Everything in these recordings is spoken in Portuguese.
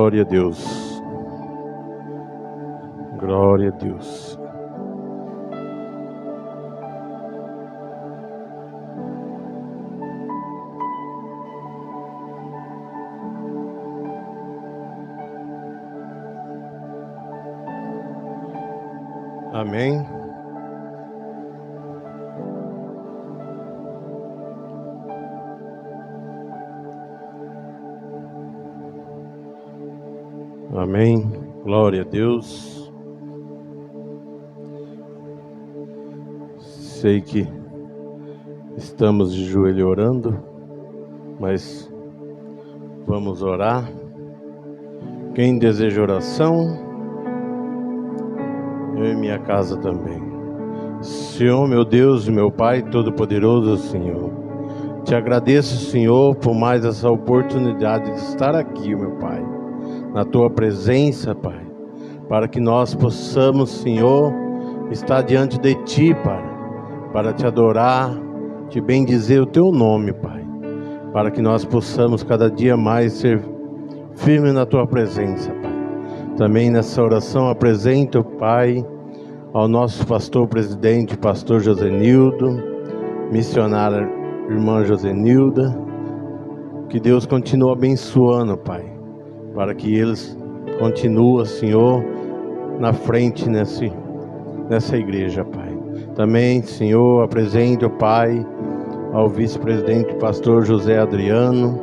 Glória a Deus. Glória a Deus. Amém. Amém. Glória a Deus. Sei que estamos de joelho orando, mas vamos orar. Quem deseja oração, eu e minha casa também. Senhor, meu Deus e meu Pai Todo-Poderoso, Senhor, te agradeço, Senhor, por mais essa oportunidade de estar aqui, meu Pai, na Tua presença, Pai, para que nós possamos, Senhor, estar diante de Ti, Pai, para Te adorar, Te bendizer o Teu nome, Pai, para que nós possamos cada dia mais ser firmes na Tua presença, Pai. Também nessa oração apresento, Pai, ao nosso pastor presidente, pastor Josenildo, missionária irmã Josenilda, que Deus continue abençoando, Pai, para que eles continuem, Senhor, na frente nessa igreja, Pai. Também, Senhor, apresento, Pai, ao vice-presidente pastor José Adriano,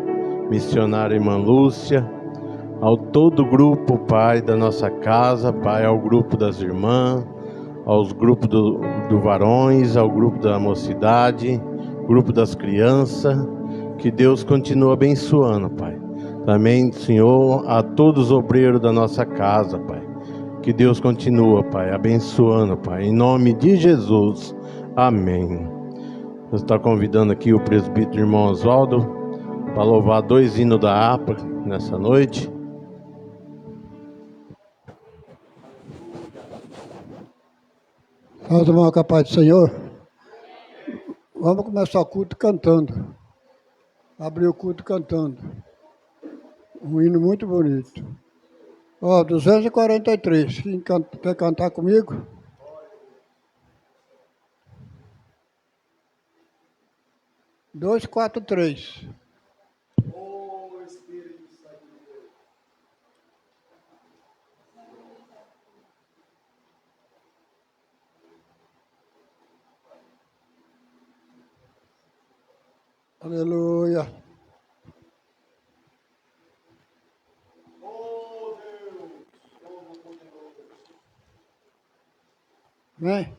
missionária irmã Lúcia, ao todo o grupo, Pai, da nossa casa, Pai, ao grupo das irmãs, aos grupos do varões, ao grupo da mocidade, grupo das crianças, que Deus continue abençoando, Pai. Também, Senhor, a todos os obreiros da nossa casa, Pai, que Deus continue, Pai, abençoando, Pai, em nome de Jesus, amém. Eu estou convidando aqui o presbítero irmão Oswaldo para louvar 2 hinos da APA nessa noite. Vamos tomar com a paz do Senhor. Vamos começar o culto cantando. Abrir o culto cantando. Um hino muito bonito. 243. Quem quer cantar comigo? Dois, 4, 3. Aleluia. Vem.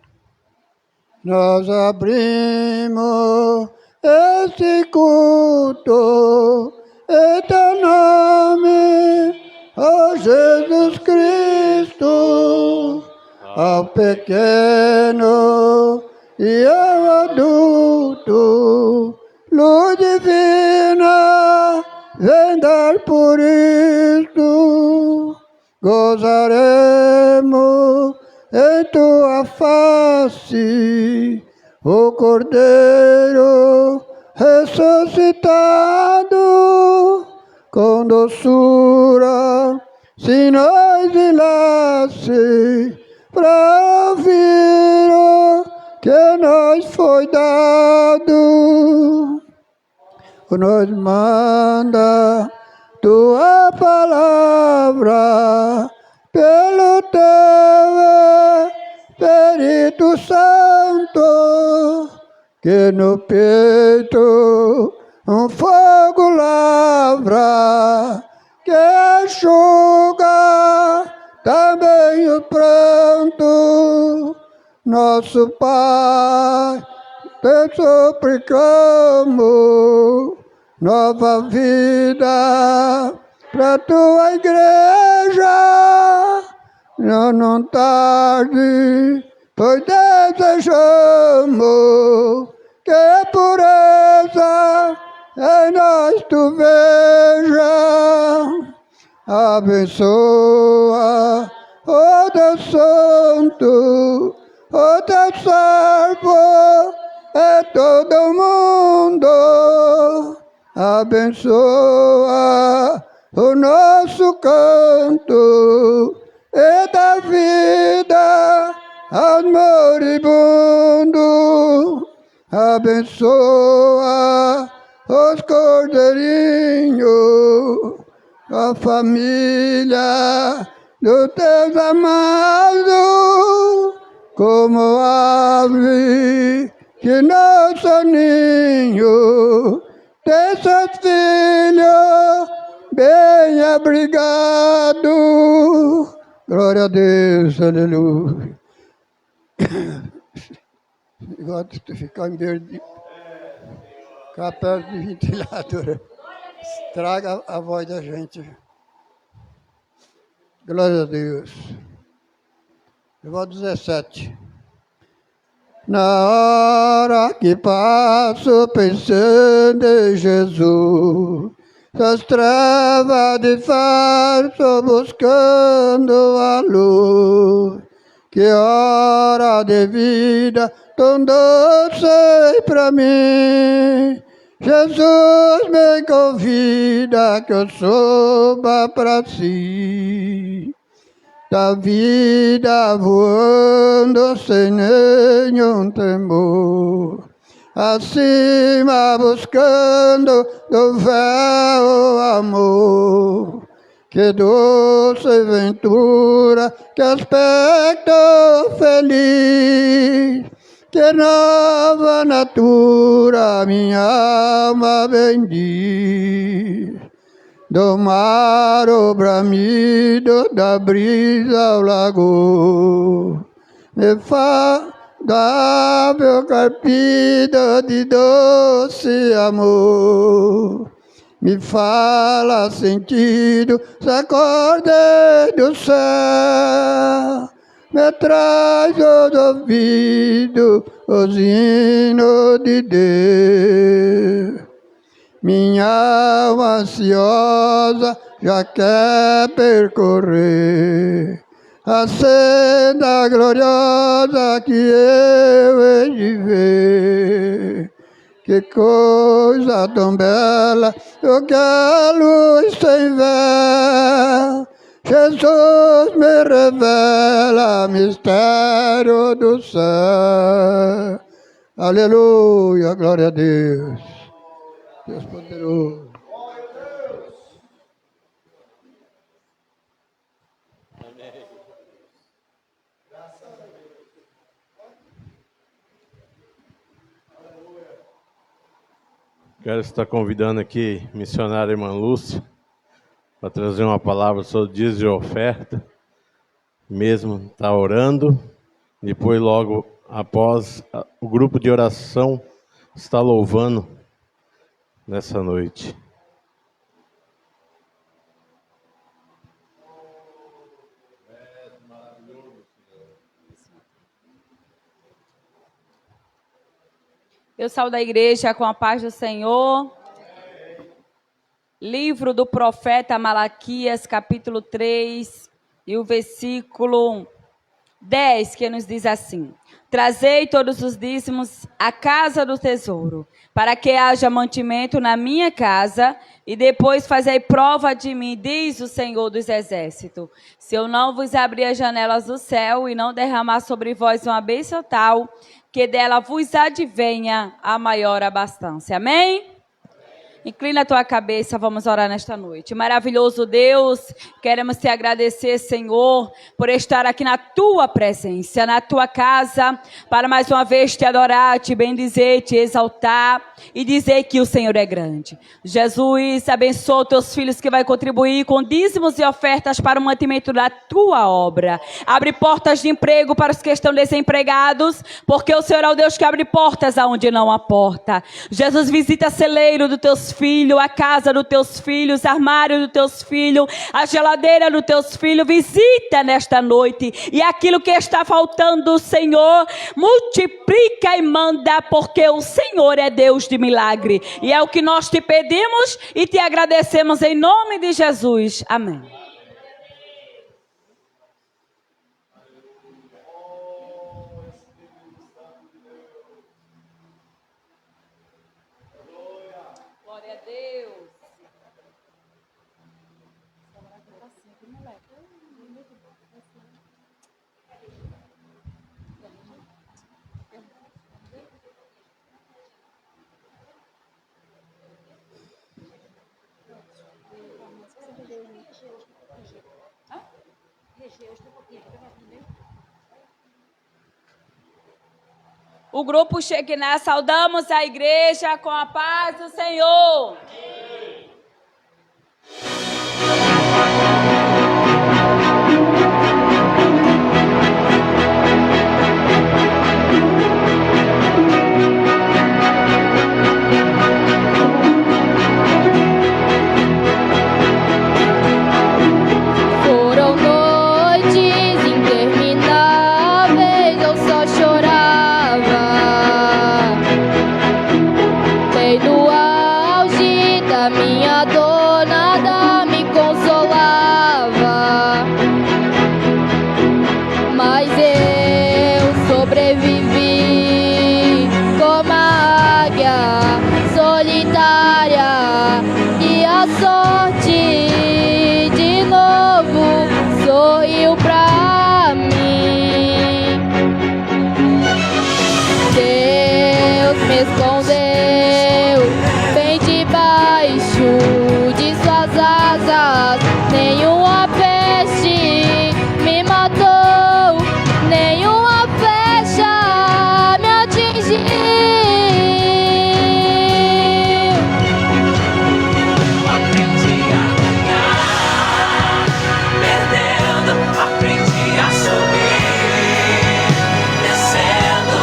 Nós abrimos este culto em teu nome, ó Jesus Cristo, ao pequeno e ao adulto. Luz divina, vem dar por isto, gozaremos em tua face, o Cordeiro ressuscitado, com doçura, sinais e laços, para ouvir o que nos foi dado. Nos manda tua palavra pelo teu Espírito Santo, que no peito um fogo lavra, que enxuga também o pranto. Nosso Pai, te suplicamos nova vida para tua igreja. Não tarde, pois desejamos que a pureza em nós tu veja. Abençoa, ó Deus Santo, ó teu servo é todo mundo. Abençoa o nosso canto é da vida aos moribundos. Abençoa os cordeirinhos, a família dos teus amados, como ave que nosso ninho tem seus filhos bem abrigados. Glória a Deus, aleluia. Gosto de ficar em verde, ficar perto de ventilador. Estraga a voz da gente. Glória a Deus. Verso 17. Na hora que passo pensando em Jesus, as trevas de farso buscando a luz. Que hora de vida tão doce pra mim. Jesus me convida que eu suba pra si. Da vida voando sem nenhum temor, acima buscando do véu amor. Que doce ventura, que aspecto feliz, que nova natura minha alma bendiz. Do mar o bramido, da brisa ao lago, me faz dável carpido de doce amor. Me fala sentido, sacode do céu, me traz aos ouvidos os hinos de Deus. Minha alma ansiosa já quer percorrer a senda gloriosa que eu hei de ver. Que coisa tão bela, o que a luz sem véu. Jesus me revela mistério do céu. Aleluia, glória a Deus. Deus poderoso. Quero estar convidando aqui a missionária irmã Lúcia para trazer uma palavra sobre dízimo e oferta. Mesmo está orando, depois logo após o grupo de oração está louvando nessa noite. Eu saúdo a igreja com a paz do Senhor. Livro do profeta Malaquias, capítulo 3, e o versículo 10, que nos diz assim: Trazei todos os dízimos à casa do tesouro, para que haja mantimento na minha casa, e depois fazei prova de mim, diz o Senhor dos Exércitos. Se eu não vos abrir as janelas do céu e não derramar sobre vós uma bênção tal, que dela vos advenha a maior abastança. Amém? Inclina a tua cabeça, vamos orar nesta noite. Maravilhoso Deus, queremos te agradecer, Senhor, por estar aqui na tua presença, na tua casa, para mais uma vez te adorar, te bendizer, te exaltar e dizer que o Senhor é grande. Jesus, abençoa os teus filhos que vai contribuir com dízimos e ofertas para o mantimento da tua obra. Abre portas de emprego para os que estão desempregados, porque o Senhor é o Deus que abre portas aonde não há porta. Jesus, visita celeiro dos teus filhos, a casa dos teus filhos, armário dos teus filhos, a geladeira dos teus filhos. Visita nesta noite, e aquilo que está faltando, Senhor, multiplica e manda, porque o Senhor é Deus de milagre, e é o que nós te pedimos e te agradecemos em nome de Jesus. Amém. Glória a Deus. O grupo Shekinah, saudamos a igreja com a paz do Senhor. Foram noites intermináveis, eu só chorava. Bem no auge da minha dor, nada me consolava. Mas eu sobrevivi como a águia solitária, e a sorte de novo sorriu pra mim. Deus me escondeu bem debaixo de suas asas. Nenhuma peste me matou, nenhuma flecha me atingiu. Aprendi a ganhar, perdendo, aprendi a subir, descendo.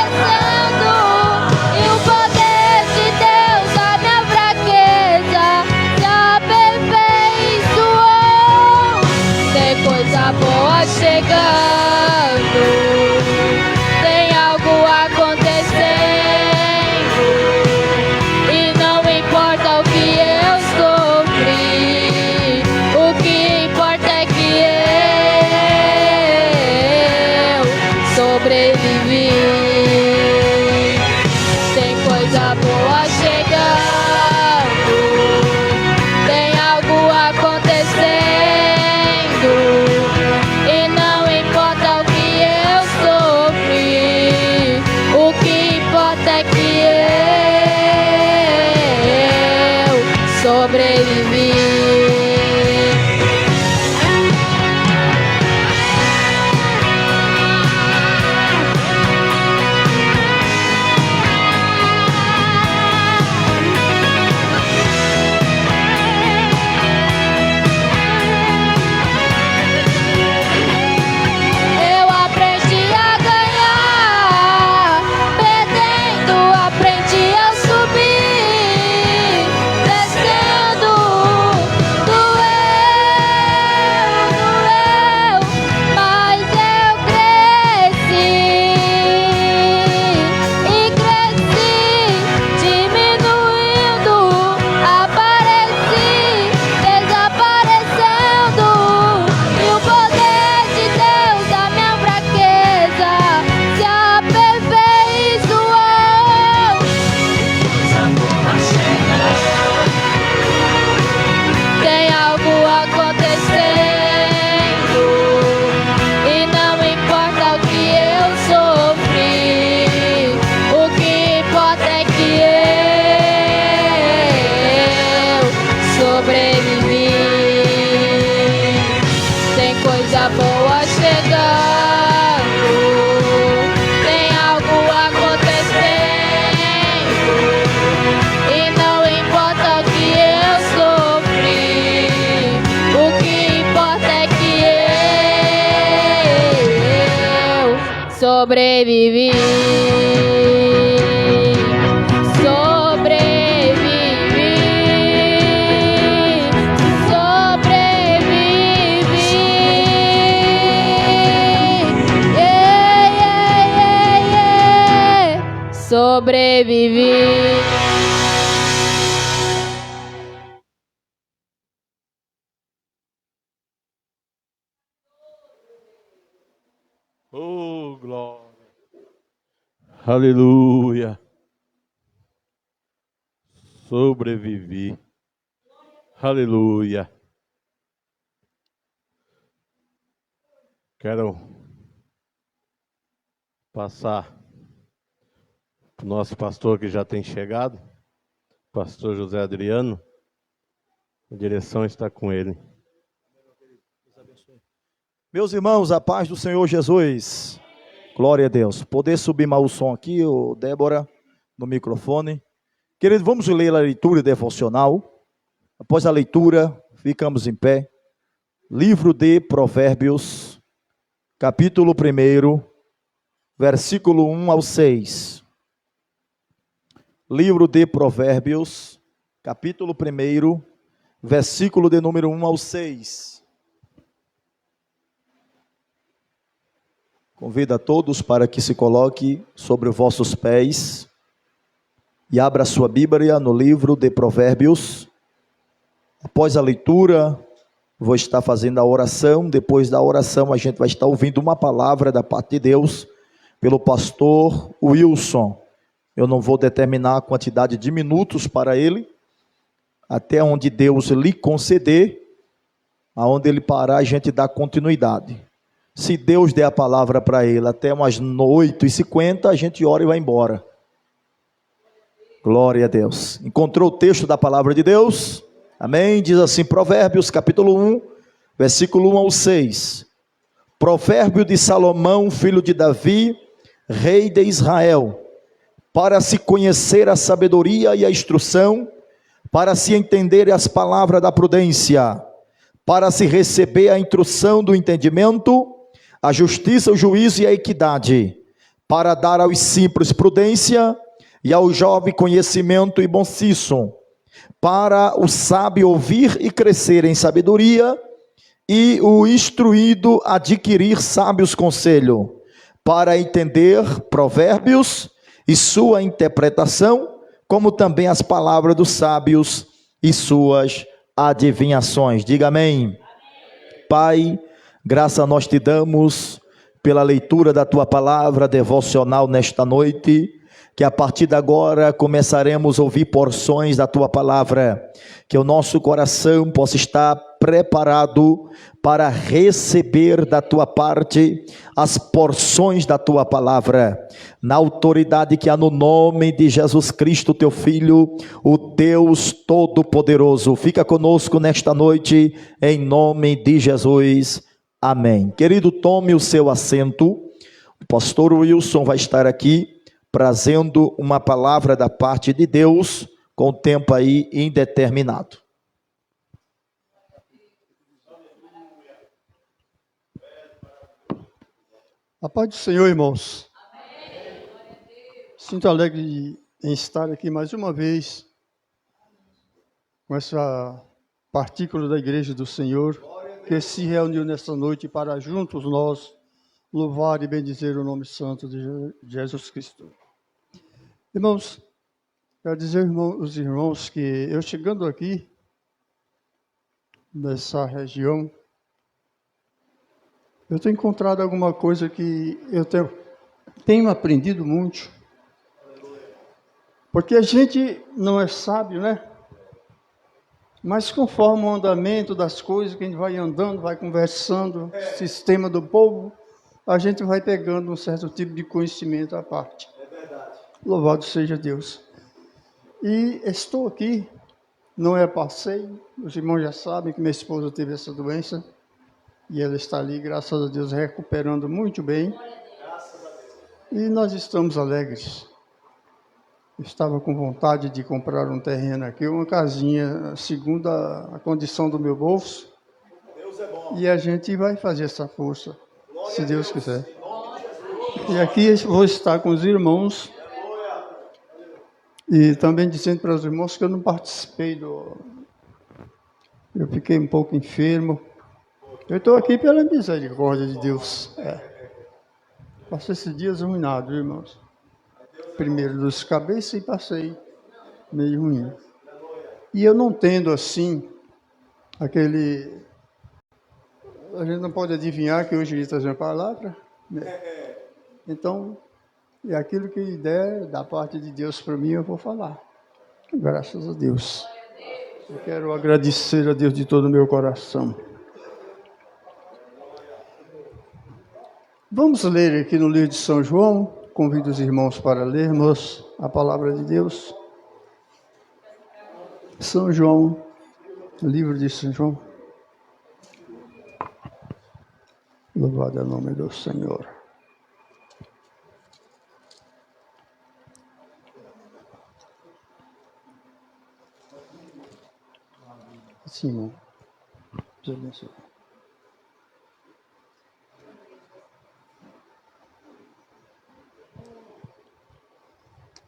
Desaparecendo, e o poder de Deus, a minha fraqueza se aperfeiçoou. Tem coisa boa chegando, tem algo acontecendo, e não importa o que eu sofri, o que importa é que eu sobrevivi. Tem coisa boa chegando, tem algo acontecendo, e não importa o que eu sofri, o que importa é que eu sobrevivi. Eu aprendi a ganhar, perdendo, aprendi a subir, descendo. Doeu, mas eu cresci e cresci, diminuindo, apareci, desaparecendo, e o poder de Deus, a minha fraqueza se aperfeiçoou. Tem algo acontecendo, e não importa o que eu sofri, o que importa é que eu sobrevivi. Tem coisa boa chegando, tem algo acontecendo, e não importa o que eu sofri, o que importa é que eu sobrevivi. Sobrevivi, sobrevivi. Yeah, yeah, yeah, yeah. Sobrevivi. Oh, glória. Aleluia. Sobrevivi. Aleluia. Quero passar para o nosso pastor que já tem chegado, pastor José Adriano. A direção está com ele. Meus irmãos, a paz do Senhor Jesus. Glória a Deus. Poder subir mais o som aqui, Débora, no microfone. Querido, vamos ler a leitura devocional. Após a leitura, ficamos em pé. Livro de Provérbios, capítulo 1, versículo 1 ao 6. Livro de Provérbios, capítulo 1, versículo de número 1 ao 6. Convido a todos para que se coloque sobre os vossos pés e abra a sua Bíblia no livro de Provérbios. Após a leitura, vou estar fazendo a oração. Depois da oração, a gente vai estar ouvindo uma palavra da parte de Deus pelo pastor Wilson. Eu não vou determinar a quantidade de minutos para ele, até onde Deus lhe conceder, aonde ele parar, a gente dá continuidade. Se Deus der a palavra para ele até umas 8h50, a gente ora e vai embora. Glória a Deus. Encontrou o texto da palavra de Deus? Amém? Diz assim, Provérbios capítulo 1, versículo 1 ao 6. Provérbio de Salomão, filho de Davi, rei de Israel, para se conhecer a sabedoria e a instrução, para se entender as palavras da prudência, para se receber a instrução do entendimento, a justiça, o juízo e a equidade, para dar aos simples prudência e ao jovem conhecimento e bom senso, para o sábio ouvir e crescer em sabedoria, e o instruído adquirir sábios conselhos, para entender provérbios e sua interpretação, como também as palavras dos sábios e suas adivinhações. Diga amém. Pai, graça nós te damos pela leitura da tua palavra devocional nesta noite, que a partir de agora começaremos a ouvir porções da tua palavra, que o nosso coração possa estar preparado para receber da tua parte as porções da tua palavra, na autoridade que há no nome de Jesus Cristo, teu Filho, o Deus Todo-Poderoso. Fica conosco nesta noite, em nome de Jesus. Amém. Querido, tome o seu assento. O pastor Wilson vai estar aqui trazendo uma palavra da parte de Deus, com tempo aí indeterminado. A paz do Senhor, irmãos. Sinto alegre em estar aqui mais uma vez com essa partícula da igreja do Senhor, que se reuniu nesta noite para juntos nós louvar e bendizer o nome santo de Jesus Cristo. Irmãos, quero dizer aos irmãos que eu chegando aqui, nessa região, eu tenho encontrado alguma coisa que eu tenho aprendido muito. Porque a gente não é sábio, né? Mas conforme o andamento das coisas, que a gente vai andando, vai conversando, sistema do povo, a gente vai pegando um certo tipo de conhecimento à parte. É verdade. Louvado seja Deus. E estou aqui, não é passeio, os irmãos já sabem que minha esposa teve essa doença, e ela está ali, graças a Deus, recuperando muito bem. E nós estamos alegres. Estava com vontade de comprar um terreno aqui, uma casinha, segundo a condição do meu bolso. Deus é bom. E a gente vai fazer essa força, se Deus quiser. E aqui vou estar com os irmãos. E também dizendo para os irmãos que eu não participei Eu fiquei um pouco enfermo. Eu estou aqui pela misericórdia de Deus. Passei esses dias arruinados, irmãos. Primeiro dos cabeças e passei meio ruim. E eu não tendo assim, a gente não pode adivinhar que hoje ele está trazendo a palavra. Né? Então, é aquilo que der da parte de Deus para mim, eu vou falar. Graças a Deus. Eu quero agradecer a Deus de todo o meu coração. Vamos ler aqui no livro de São João. Convido os irmãos para lermos a palavra de Deus. São João, livro de São João. Louvado é o nome do Senhor. Sim, irmão. Deus abençoe.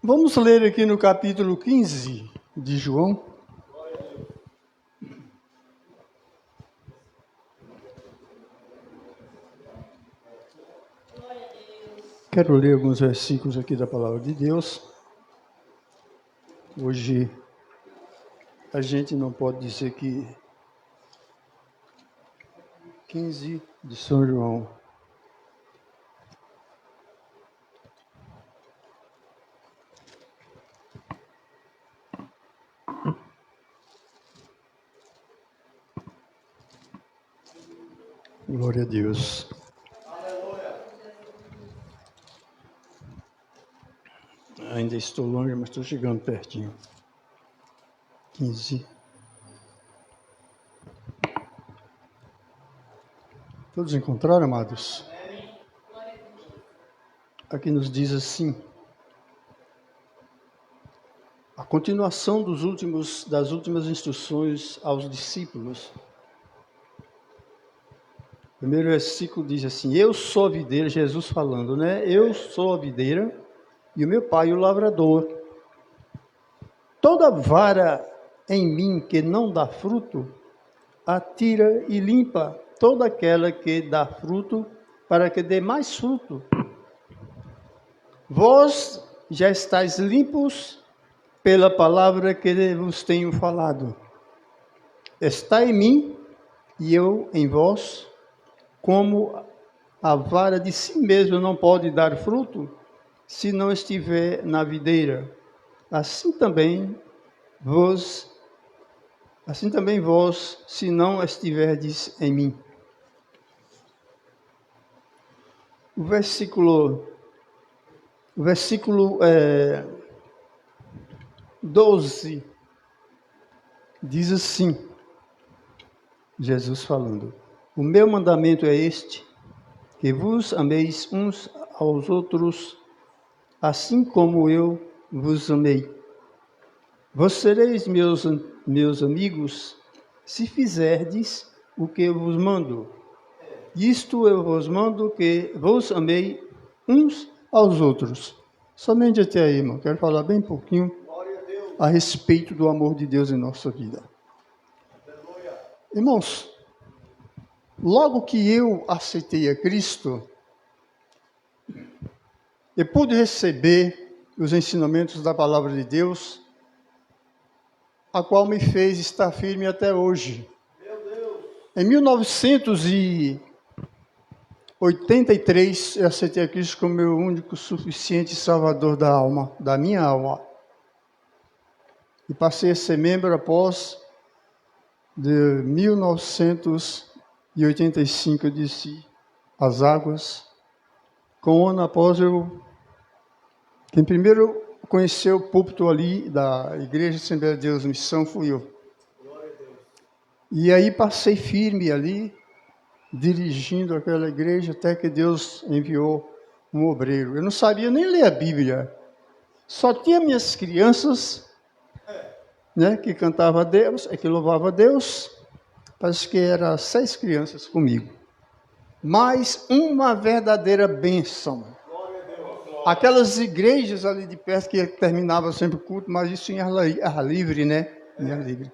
Vamos ler aqui no capítulo 15 de João. Quero ler alguns versículos aqui da palavra de Deus. Hoje a gente não pode dizer que 15 de São João. Glória a Deus. Ainda estou longe, mas estou chegando pertinho. 15. Todos encontraram, amados? Aqui nos diz assim: a continuação das últimas instruções aos discípulos. O primeiro versículo diz assim: eu sou a videira, Jesus falando, né? Eu sou a videira e o meu pai o lavrador. Toda vara em mim que não dá fruto, atira e limpa toda aquela que dá fruto, para que dê mais fruto. Vós já estáis limpos pela palavra que vos tenho falado. Está em mim e eu em vós. Como a vara de si mesma não pode dar fruto, se não estiver na videira, assim também vós, se não estiverdes em mim. O versículo 12 diz assim, Jesus falando: o meu mandamento é este, que vos ameis uns aos outros, assim como eu vos amei. Vós sereis meus amigos, se fizerdes o que eu vos mando. Isto eu vos mando, que vos amei uns aos outros. Somente até aí, irmão. Quero falar bem pouquinho a respeito do amor de Deus em nossa vida. Irmãos, logo que eu aceitei a Cristo, eu pude receber os ensinamentos da palavra de Deus, a qual me fez estar firme até hoje. Em 1983, eu aceitei a Cristo como meu único suficiente salvador da minha alma. E passei a ser membro após de 1985, eu desci as águas. Com um ano após, quem primeiro conheceu o púlpito ali da Igreja Assembleia de Deus Missão fui eu. E aí passei firme ali, dirigindo aquela igreja, até que Deus enviou um obreiro. Eu não sabia nem ler a Bíblia. Só tinha minhas crianças, né, que cantavam a Deus, que louvavam a Deus. Parece que eram 6 crianças comigo. Mas uma verdadeira bênção. Aquelas igrejas ali de perto que terminavam sempre o culto, mas isso em ar livre, né? Em ar livre.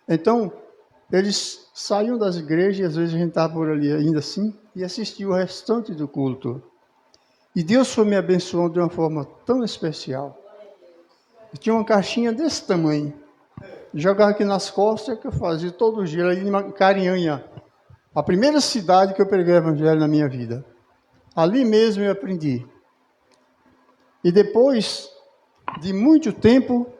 Então, eles saíam das igrejas, e às vezes a gente estava por ali ainda assim, e assistia o restante do culto. E Deus foi me abençoando de uma forma tão especial. Eu tinha uma caixinha desse tamanho. Jogava aqui nas costas, que eu fazia todo dia, ali em Carinhanha. A primeira cidade que eu preguei o evangelho na minha vida. Ali mesmo eu aprendi. E depois de muito tempo,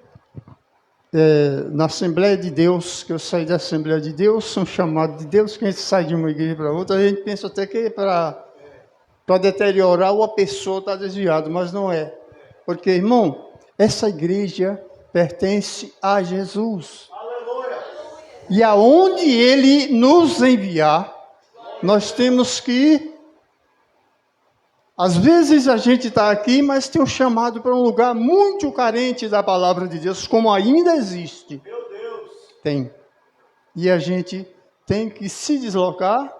na Assembleia de Deus, que eu saí da Assembleia de Deus, são chamados de Deus, que a gente sai de uma igreja para outra, a gente pensa até que é para para deteriorar ou a pessoa está desviada, mas não é. Porque, irmão, essa igreja pertence a Jesus. Aleluia. E aonde Ele nos enviar, nós temos que ir. Às vezes a gente está aqui, mas tem um chamado para um lugar muito carente da palavra de Deus, como ainda existe. Meu Deus. Tem. E a gente tem que se deslocar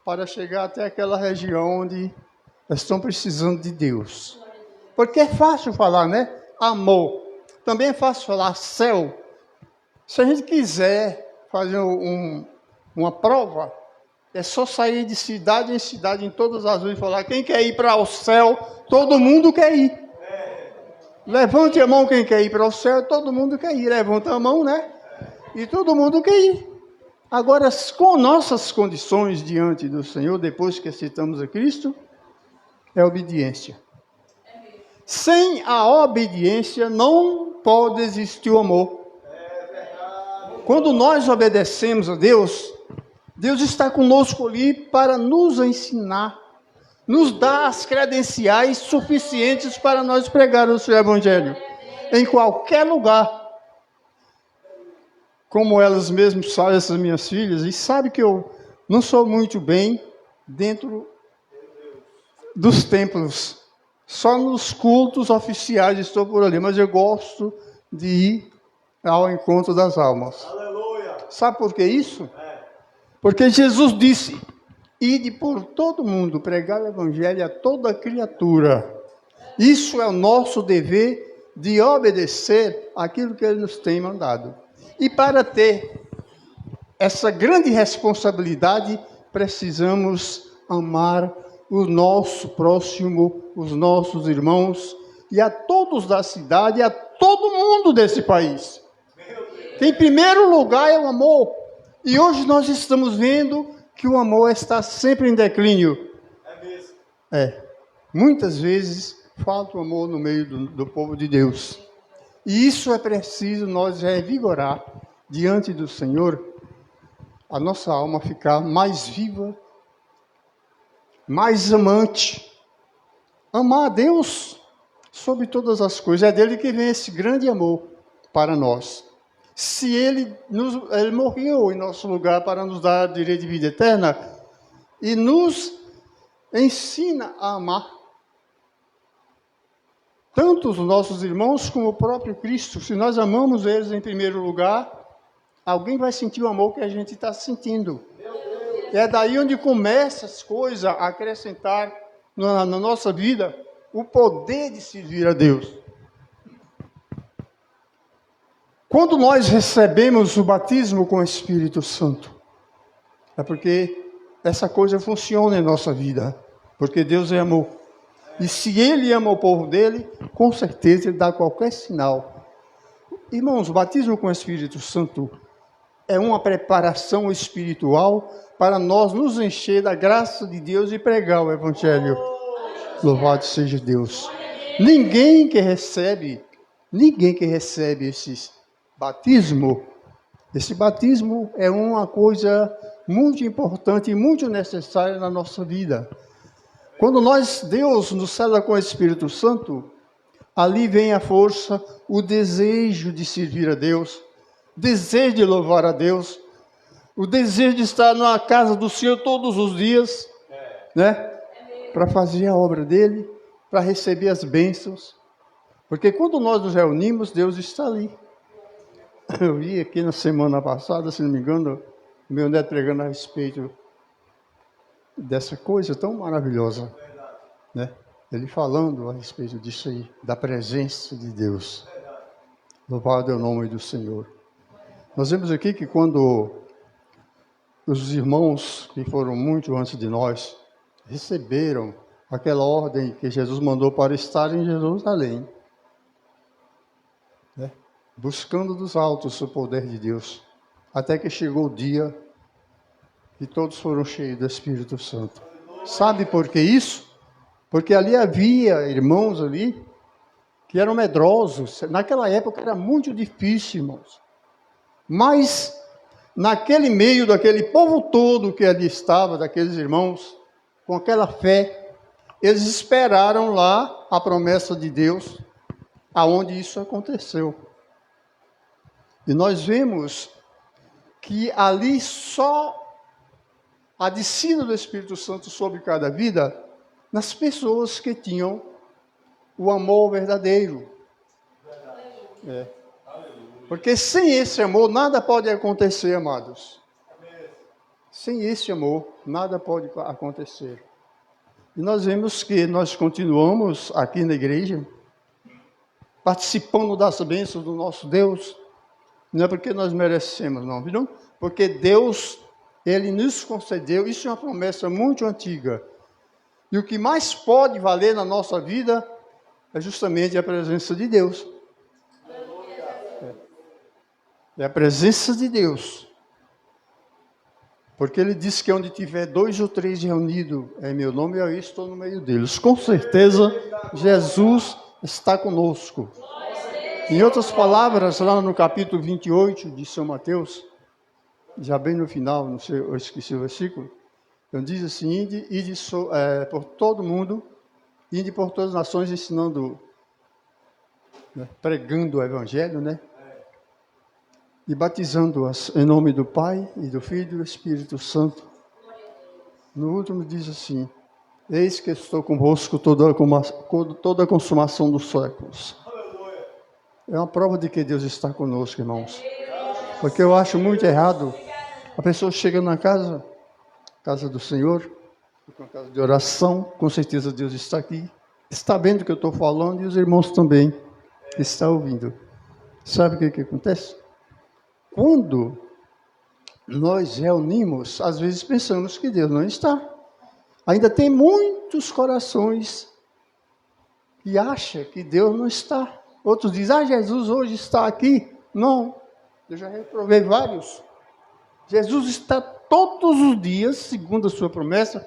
para chegar até aquela região onde estão precisando de Deus. Porque é fácil falar, né? Amor. Também é fácil falar céu. Se a gente quiser fazer uma prova, é só sair de cidade em cidade, em todas as ruas, e falar: quem quer ir para o céu? Todo mundo quer ir. Levante a mão quem quer ir para o céu, todo mundo quer ir. Levanta a mão, né? E todo mundo quer ir. Agora, com nossas condições diante do Senhor, depois que aceitamos a Cristo, é obediência. Sem a obediência não pode existir o amor. Quando nós obedecemos a Deus, Deus está conosco ali para nos ensinar, nos dar as credenciais suficientes para nós pregar o seu evangelho em qualquer lugar. Como elas mesmas sabem, essas minhas filhas, e sabem que eu não sou muito bem dentro dos templos. Só nos cultos oficiais estou por ali, mas eu gosto de ir ao encontro das almas. Aleluia. Sabe por que isso? Porque Jesus disse: ide por todo mundo, pregar o evangelho a toda criatura. Isso é o nosso dever de obedecer aquilo que Ele nos tem mandado. E para ter essa grande responsabilidade, precisamos amar o nosso próximo, os nossos irmãos, e a todos da cidade, e a todo mundo desse país. Que em primeiro lugar é o amor. E hoje nós estamos vendo que o amor está sempre em declínio. É mesmo? Muitas vezes falta o amor no meio do povo de Deus. E isso é preciso nós revigorar diante do Senhor, a nossa alma ficar mais viva, mais amante. Amar a Deus sobre todas as coisas. É dele que vem esse grande amor para nós. Se ele morreu em nosso lugar para nos dar direito de vida eterna e nos ensina a amar tanto os nossos irmãos como o próprio Cristo. Se nós amamos eles em primeiro lugar, alguém vai sentir o amor que a gente está sentindo. É daí onde começa as coisas a acrescentar na nossa vida o poder de servir a Deus. Quando nós recebemos o batismo com o Espírito Santo, é porque essa coisa funciona em nossa vida, porque Deus é amor. E se Ele ama o povo dele, com certeza Ele dá qualquer sinal. Irmãos, o batismo com o Espírito Santo é uma preparação espiritual para nós nos encher da graça de Deus e pregar o Evangelho. Louvado seja Deus. Ninguém que recebe esse batismo é uma coisa muito importante e muito necessária na nossa vida. Quando Deus nos sela com o Espírito Santo, ali vem a força, o desejo de servir a Deus, o desejo de louvar a Deus, o desejo de estar na casa do Senhor todos os dias, né? Para fazer a obra dele, para receber as bênçãos. Porque quando nós nos reunimos, Deus está ali. Eu vi aqui na semana passada, se não me engano, o meu neto pregando a respeito dessa coisa tão maravilhosa, né? Ele falando a respeito disso aí, da presença de Deus. Louvado é o nome do Senhor. Nós vemos aqui que quando os irmãos que foram muito antes de nós receberam aquela ordem que Jesus mandou para estar em Jerusalém, né? Buscando dos altos o poder de Deus, até que chegou o dia que todos foram cheios do Espírito Santo. Sabe por que isso? Porque ali havia irmãos ali que eram medrosos. Naquela época era muito difícil, irmãos. Mas naquele meio daquele povo todo que ali estava, daqueles irmãos, com aquela fé, eles esperaram lá a promessa de Deus, aonde isso aconteceu. E nós vemos que ali só a descida do Espírito Santo sobre cada vida, nas pessoas que tinham o amor verdadeiro. Porque sem esse amor nada pode acontecer, amados. Sem esse amor nada pode acontecer. E nós vemos que nós continuamos aqui na igreja, participando das bênçãos do nosso Deus, não é porque nós merecemos, não, viu? Porque Deus, Ele nos concedeu, isso é uma promessa muito antiga. E o que mais pode valer na nossa vida é justamente a presença de Deus. É a presença de Deus. Porque Ele disse que onde tiver 2 ou 3 reunidos em meu nome, eu estou no meio deles. Com certeza, Jesus está conosco. Em outras palavras, lá no capítulo 28 de São Mateus, já bem no final, não sei, eu esqueci o versículo, então diz assim, ide por todo mundo, ide por todas as nações ensinando, né, pregando o Evangelho, né? E batizando-as em nome do Pai, e do Filho e do Espírito Santo. No último diz assim, eis que estou convosco toda a consumação dos séculos. É uma prova de que Deus está conosco, irmãos. Porque eu acho muito errado, a pessoa chega na casa do Senhor, uma casa de oração, com certeza Deus está aqui, está vendo o que eu estou falando e os irmãos também estão ouvindo. Sabe o que acontece? Quando nós reunimos, às vezes pensamos que Deus não está. Ainda tem muitos corações que acham que Deus não está. Outros dizem, Jesus hoje está aqui. Não, eu já reprovei vários. Jesus está todos os dias, segundo a sua promessa,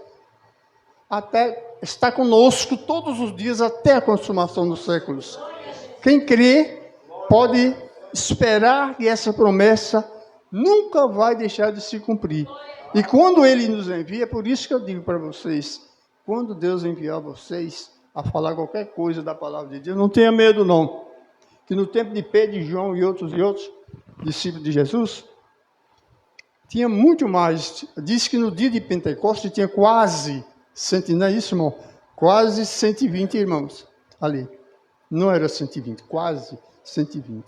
está conosco todos os dias até a consumação dos séculos. Quem crê pode esperar que essa promessa nunca vai deixar de se cumprir. E quando Ele nos envia, por isso que eu digo para vocês, quando Deus enviar vocês a falar qualquer coisa da palavra de Deus, não tenha medo não. Que no tempo de Pedro, João e outros discípulos de Jesus, tinha muito mais. Diz que no dia de Pentecostes tinha quase, não é isso, irmão? Quase 120 irmãos ali. Não era 120, quase 120.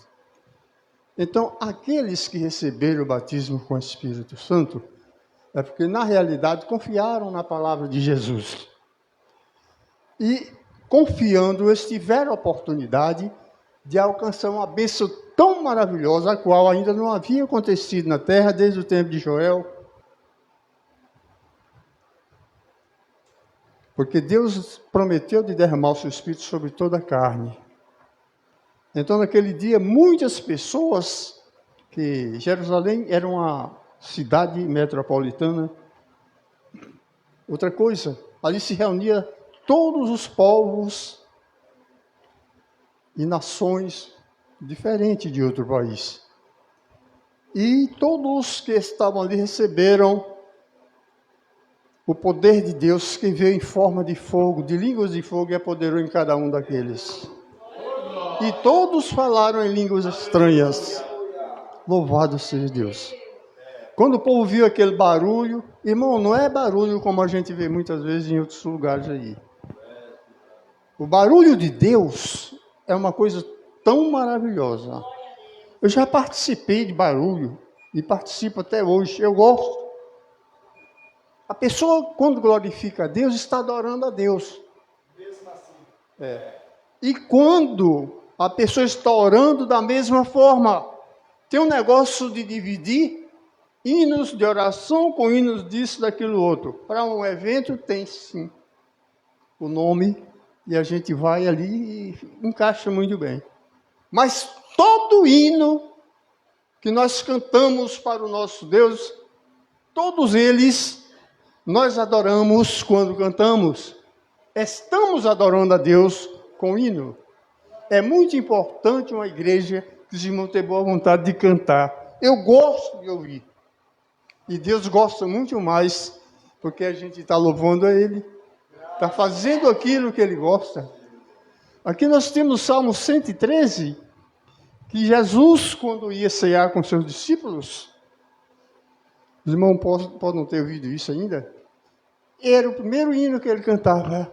Então, aqueles que receberam o batismo com o Espírito Santo, é porque, na realidade, confiaram na palavra de Jesus. E, confiando, eles tiveram a oportunidade de alcançar uma bênção tão maravilhosa, a qual ainda não havia acontecido na terra desde o tempo de Joel. Porque Deus prometeu de derramar o seu Espírito sobre toda a carne. Então, naquele dia, muitas pessoas, que Jerusalém era uma cidade metropolitana. Outra coisa, ali se reunia todos os povos e nações diferentes de outro país. E todos que estavam ali receberam o poder de Deus que veio em forma de fogo, de línguas de fogo, e apoderou em cada um daqueles. E todos falaram em línguas estranhas. Louvado seja Deus. Quando o povo viu aquele barulho, irmão, não é barulho como a gente vê muitas vezes em outros lugares aí. O barulho de Deus é uma coisa tão maravilhosa. Eu já participei de barulho e participo até hoje. Eu gosto. A pessoa, quando glorifica a Deus, está adorando a Deus. E quando a pessoa está orando da mesma forma, tem um negócio de dividir hinos de oração com hinos disso, daquilo outro. Para um evento tem sim o nome e a gente vai ali e encaixa muito bem. Mas todo hino que nós cantamos para o nosso Deus, todos eles nós adoramos quando cantamos. Estamos adorando a Deus com hino. É muito importante uma igreja que os irmãos tenham boa vontade de cantar. Eu gosto de ouvir. E Deus gosta muito mais, porque a gente está louvando a Ele. está fazendo aquilo que ele gosta. Aqui nós temos o Salmo 113, que Jesus, quando ia cear com seus discípulos, os irmãos podem não ter ouvido isso ainda, era o primeiro hino que ele cantava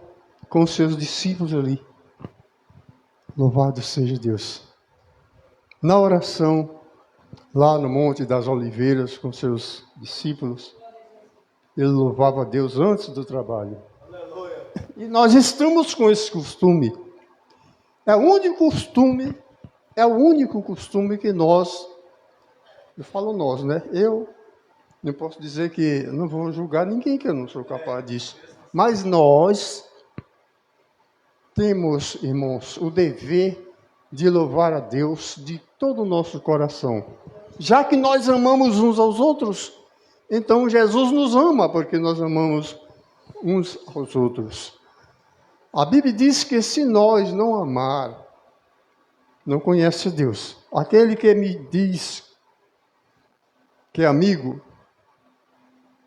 com os seus discípulos ali. Louvado seja Deus. Na oração, lá no Monte das Oliveiras, com seus discípulos, ele louvava a Deus antes do trabalho. E nós estamos com esse costume. É o único costume que nós, eu falo nós, né? Eu não posso dizer que, não vou julgar ninguém que eu não sou capaz disso. Mas nós temos, irmãos, o dever de louvar a Deus de todo o nosso coração. Já que nós amamos uns aos outros, então Jesus nos ama, porque nós amamos uns aos outros. A Bíblia diz que se nós não amar, não conhece Deus. Aquele que me diz que é amigo,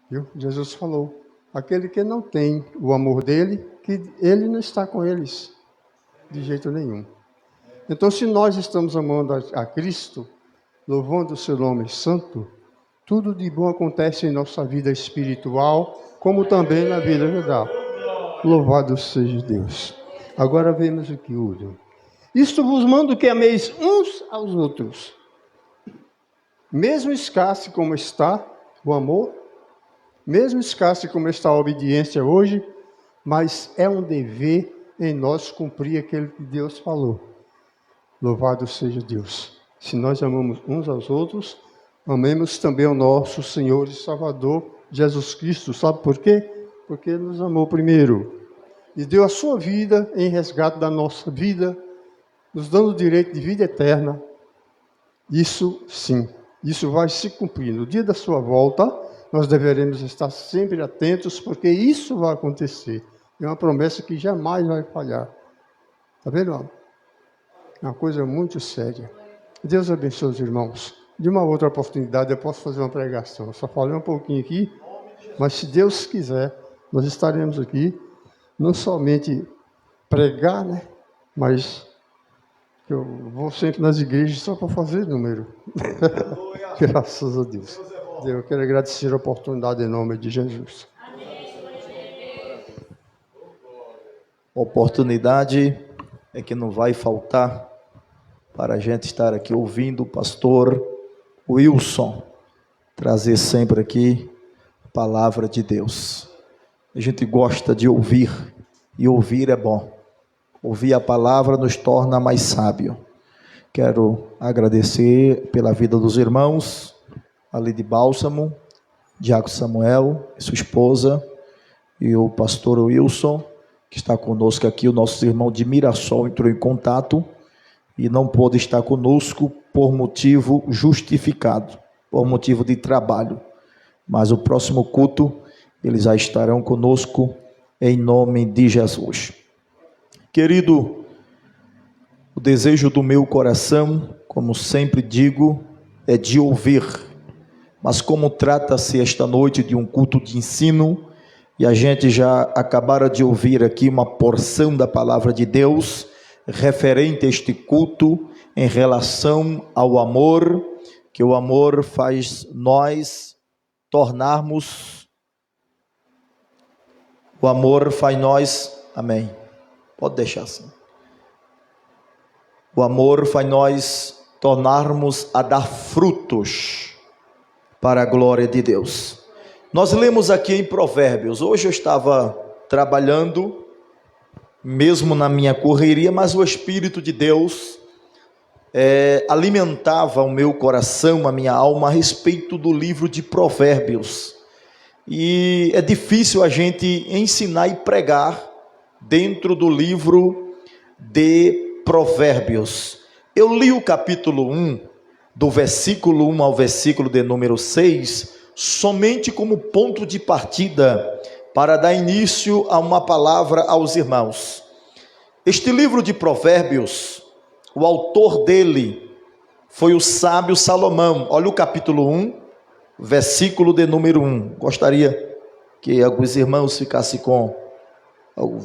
viu? Jesus falou, aquele que não tem o amor dele, que ele não está com eles de jeito nenhum. Então, se nós estamos amando a Cristo, louvando o seu nome santo, tudo de bom acontece em nossa vida espiritual, como também na vida real. Louvado seja Deus. Agora vemos o que usa. Isto vos mando que ameis uns aos outros. Mesmo escasso como está o amor, mesmo escasso como está a obediência hoje, mas é um dever em nós cumprir aquilo que Deus falou. Louvado seja Deus. Se nós amamos uns aos outros, amemos também o nosso Senhor e Salvador, Jesus Cristo. Sabe por quê? Porque Ele nos amou primeiro. E deu a sua vida em resgate da nossa vida, nos dando o direito de vida eterna. Isso sim, isso vai se cumprir. No dia da sua volta, nós deveremos estar sempre atentos, porque isso vai acontecer. É uma promessa que jamais vai falhar. Está vendo? É uma coisa muito séria. Deus abençoe os irmãos. De uma outra oportunidade eu posso fazer uma pregação. Eu só falei um pouquinho aqui, mas se Deus quiser, nós estaremos aqui, não somente pregar, né? Mas eu vou sempre nas igrejas só para fazer número. Graças a Deus. Eu quero agradecer a oportunidade em nome de Jesus. Oportunidade é que não vai faltar para a gente estar aqui ouvindo o pastor Wilson trazer sempre aqui a palavra de Deus. A gente gosta de ouvir, e ouvir é bom. Ouvir a palavra nos torna mais sábio. Quero agradecer pela vida dos irmãos, ali de Bálsamo, Diácono Samuel, sua esposa, e o pastor Wilson, que está conosco aqui. O nosso irmão de Mirassol entrou em contato e não pôde estar conosco por motivo justificado, por motivo de trabalho. Mas o próximo culto, eles já estarão conosco em nome de Jesus. Querido, o desejo do meu coração, como sempre digo, é de ouvir. Mas como trata-se esta noite de um culto de ensino, e a gente já acabara de ouvir aqui uma porção da palavra de Deus, referente a este culto, em relação ao amor, que o amor faz nós tornarmos, o amor faz nós, amém, pode deixar assim, o amor faz nós tornarmos a dar frutos para a glória de Deus. Nós lemos aqui em Provérbios. Hoje eu estava trabalhando, mesmo na minha correria, mas o Espírito de Deus alimentava o meu coração, a minha alma, a respeito do livro de Provérbios. E é difícil a gente ensinar e pregar dentro do livro de Provérbios. Eu li o capítulo 1, do versículo 1 ao versículo de número 6, somente como ponto de partida para dar início a uma palavra aos irmãos. Este livro de Provérbios, o autor dele foi o sábio Salomão. Olha o capítulo 1, versículo de número 1. Gostaria que alguns irmãos ficassem com o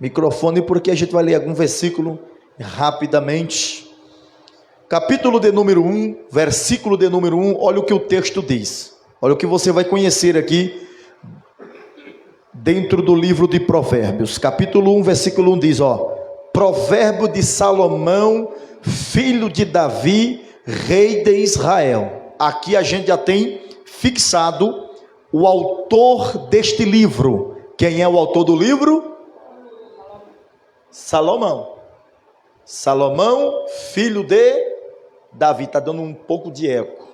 microfone, porque a gente vai ler algum versículo rapidamente. Capítulo de número 1, versículo de número 1, olha o que o texto diz. Olha o que você vai conhecer aqui dentro do livro de Provérbios. Capítulo 1, versículo 1 diz, provérbio de Salomão, filho de Davi, rei de Israel. Aqui a gente já tem fixado o autor deste livro. Quem é o autor do livro? Salomão. Salomão, filho de Davi. Está dando um pouco de eco.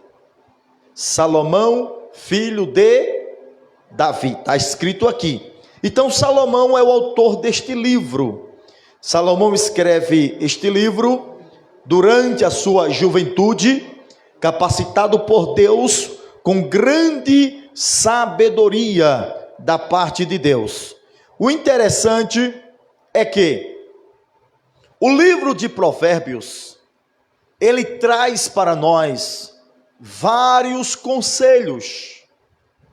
Salomão, filho de Davi. Está escrito aqui. Então Salomão é o autor deste livro. Salomão escreve este livro durante a sua juventude, capacitado por Deus com grande sabedoria da parte de Deus. O interessante é que o livro de Provérbios, ele traz para nós vários conselhos,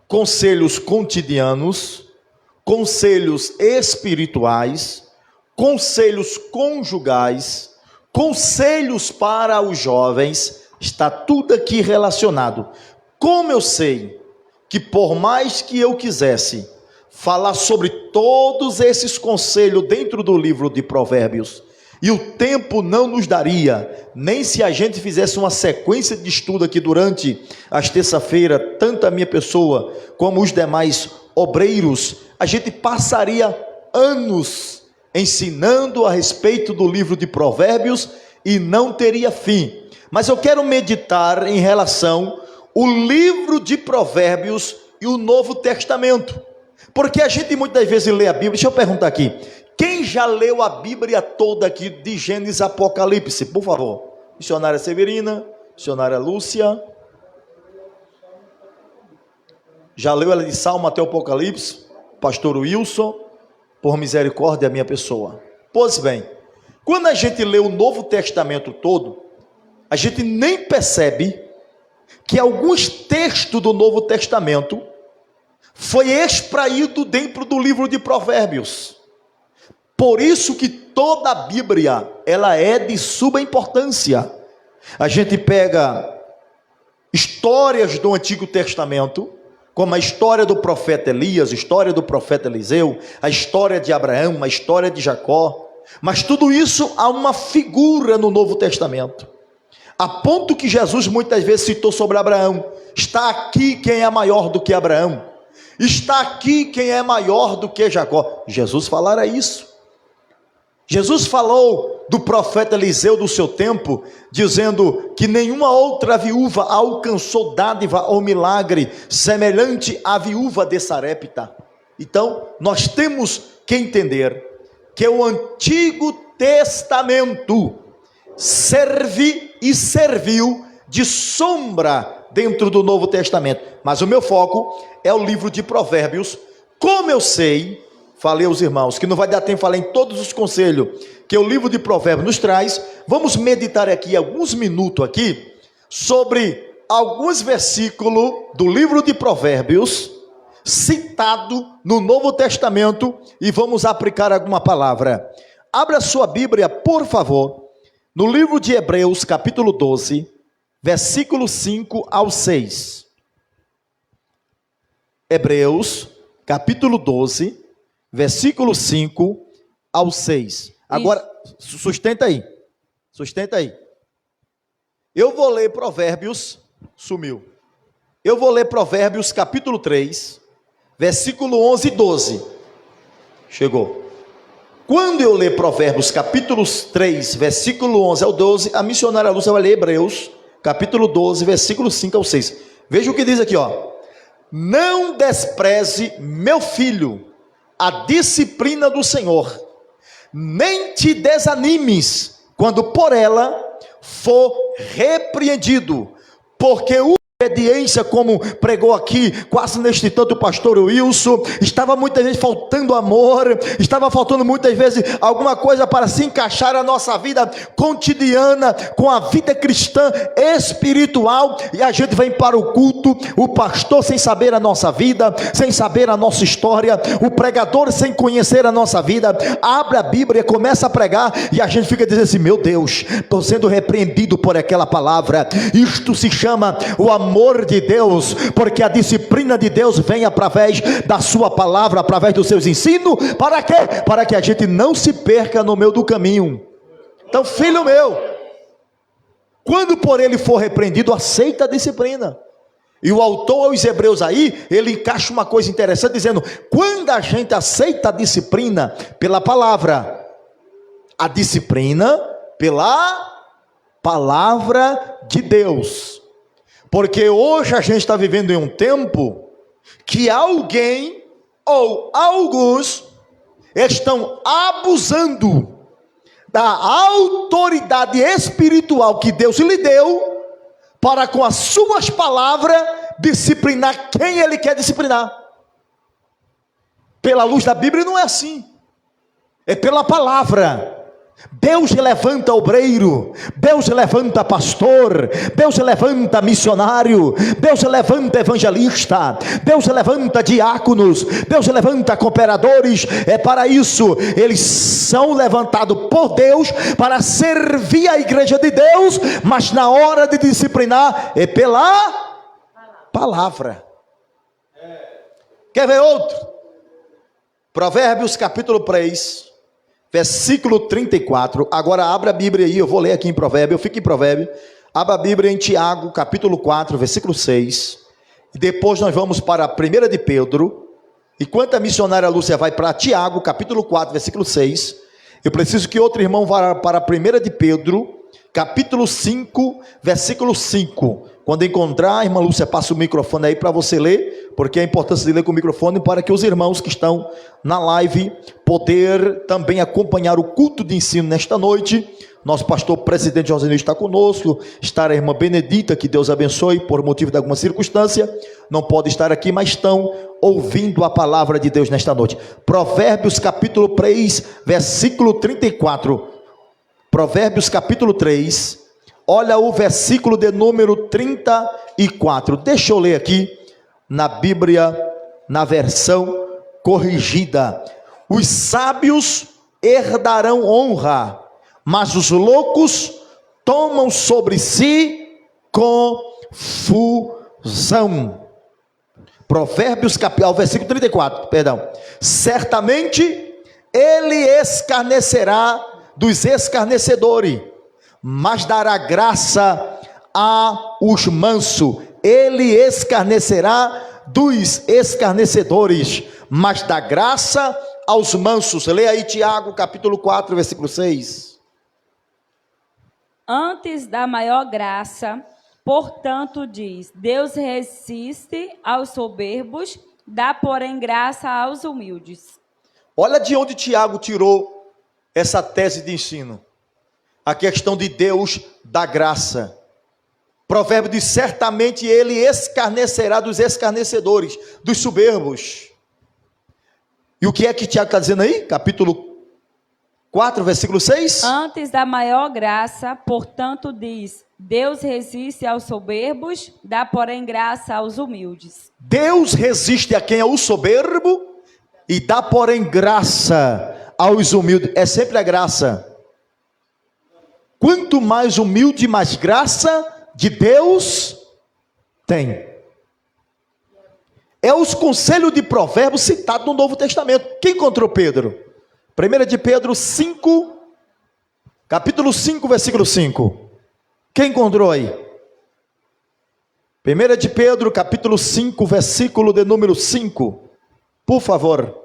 conselhos cotidianos, conselhos espirituais, conselhos conjugais, conselhos para os jovens, está tudo aqui relacionado. Como eu sei que por mais que eu quisesse falar sobre todos esses conselhos dentro do livro de Provérbios, e o tempo não nos daria, nem se a gente fizesse uma sequência de estudo aqui durante as terça-feiras, tanto a minha pessoa como os demais obreiros, a gente passaria anos ensinando a respeito do livro de Provérbios e não teria fim. Mas eu quero meditar em relação ao livro de Provérbios e o Novo Testamento, porque a gente muitas vezes lê a Bíblia. Deixa eu perguntar aqui, quem já leu a Bíblia toda aqui de Gênesis a Apocalipse, por favor? Missionária Severina, missionária Lúcia. Já leu ela de Salmo até o Apocalipse? Pastor Wilson, por misericórdia, a minha pessoa. Pois bem, quando a gente lê o Novo Testamento todo, a gente nem percebe que alguns textos do Novo Testamento foi extraído dentro do livro de Provérbios. Por isso que toda a Bíblia, ela é de suma importância. A gente pega histórias do Antigo Testamento, como a história do profeta Elias, a história do profeta Eliseu, a história de Abraão, a história de Jacó, mas tudo isso há uma figura no Novo Testamento, a ponto que Jesus muitas vezes citou sobre Abraão. Está aqui quem é maior do que Abraão, está aqui quem é maior do que Jacó. Jesus falara isso. Jesus falou do profeta Eliseu do seu tempo, dizendo que nenhuma outra viúva alcançou dádiva ou milagre semelhante à viúva de Sarepta. Então, nós temos que entender que o Antigo Testamento serve e serviu de sombra dentro do Novo Testamento. Mas o meu foco é o livro de Provérbios. Como eu sei, falei aos irmãos que não vai dar tempo de falar em todos os conselhos que o livro de Provérbios nos traz, vamos meditar aqui alguns minutos aqui sobre alguns versículos do livro de Provérbios citado no Novo Testamento e vamos aplicar alguma palavra. Abra sua Bíblia, por favor, no livro de Hebreus, capítulo 12, versículo 5 ao 6. Hebreus, capítulo 12, versículo 5 ao 6. Agora, sustenta aí. Eu vou ler Provérbios, sumiu. Eu vou ler Provérbios, capítulo 3, versículo 11 e 12. Chegou. Quando eu ler Provérbios, capítulo 3, versículo 11 ao 12, a missionária Lúcia vai ler Hebreus, capítulo 12, versículo 5 ao 6. Veja o que diz aqui, Não despreze, meu filho, a disciplina do Senhor, nem te desanimes quando por ela for repreendido, porque o obediência, como pregou aqui, quase neste tanto o pastor Wilson. Estava muitas vezes faltando amor, estava faltando muitas vezes alguma coisa para se encaixar a nossa vida cotidiana com a vida cristã espiritual, e a gente vem para o culto, o pastor sem saber a nossa vida, sem saber a nossa história, o pregador sem conhecer a nossa vida, abre a Bíblia, começa a pregar, e a gente fica dizendo assim: meu Deus, estou sendo repreendido por aquela palavra. Isto se chama o amor de Deus, porque a disciplina de Deus vem através da sua palavra, através dos seus ensinos. Para quê? Para que a gente não se perca no meio do caminho. Então, filho meu, quando por ele for repreendido, aceita a disciplina. E o autor aos Hebreus aí, ele encaixa uma coisa interessante, dizendo: quando a gente aceita a disciplina pela palavra, a disciplina pela palavra de Deus. Porque hoje a gente está vivendo em um tempo que alguém ou alguns estão abusando da autoridade espiritual que Deus lhe deu, para com as suas palavras disciplinar quem ele quer disciplinar. Pela luz da Bíblia não é assim, é pela palavra. Deus levanta obreiro, Deus levanta pastor, Deus levanta missionário, Deus levanta evangelista, Deus levanta diáconos, Deus levanta cooperadores. É para isso, eles são levantados por Deus para servir a igreja de Deus, mas na hora de disciplinar é pela palavra. Quer ver outro? Provérbios capítulo 3, versículo 34, agora abra a Bíblia aí, eu vou ler aqui em Provérbio, eu fico em Provérbio, abra a Bíblia em Tiago, capítulo 4, versículo 6, e depois nós vamos para a 1 de Pedro, enquanto a missionária Lúcia vai para Tiago, capítulo 4, versículo 6, eu preciso que outro irmão vá para a 1 de Pedro, capítulo 5, versículo 5, quando encontrar, a irmã Lúcia passa o microfone aí para você ler, porque é a importância de ler com o microfone, para que os irmãos que estão na live poder também acompanhar o culto de ensino nesta noite. Nosso pastor presidente José Nilson está conosco, está a irmã Benedita, que Deus abençoe, por motivo de alguma circunstância, não pode estar aqui, mas estão ouvindo a palavra de Deus nesta noite. Provérbios capítulo 3, versículo 34, Provérbios capítulo 3, olha o versículo de número 34, deixa eu ler aqui, na Bíblia, na versão corrigida: os sábios herdarão honra, mas os loucos tomam sobre si confusão. Provérbios capítulo, versículo 34, perdão. Certamente ele escarnecerá dos escarnecedores, mas dará graça aos mansos. Ele escarnecerá dos escarnecedores, mas dá graça aos mansos. Leia aí Tiago, capítulo 4, versículo 6. Antes da maior graça, portanto, diz: Deus resiste aos soberbos, dá, porém, graça aos humildes. Olha de onde Tiago tirou essa tese de ensino. A questão de Deus dar graça. Provérbio diz: certamente ele escarnecerá dos escarnecedores, dos soberbos. E o que é que Tiago está dizendo aí? Capítulo 4, versículo 6. Antes da maior graça, portanto, diz: Deus resiste aos soberbos, dá, porém, graça aos humildes. Deus resiste a quem é o soberbo e dá, porém, graça aos humildes. É sempre a graça. Quanto mais humilde, mais graça de Deus tem. É os conselhos de Provérbios citados no Novo Testamento. Quem encontrou Pedro? 1 de Pedro 5, capítulo 5, versículo 5. Quem encontrou aí? 1 de Pedro, capítulo 5, versículo de número 5. Por favor.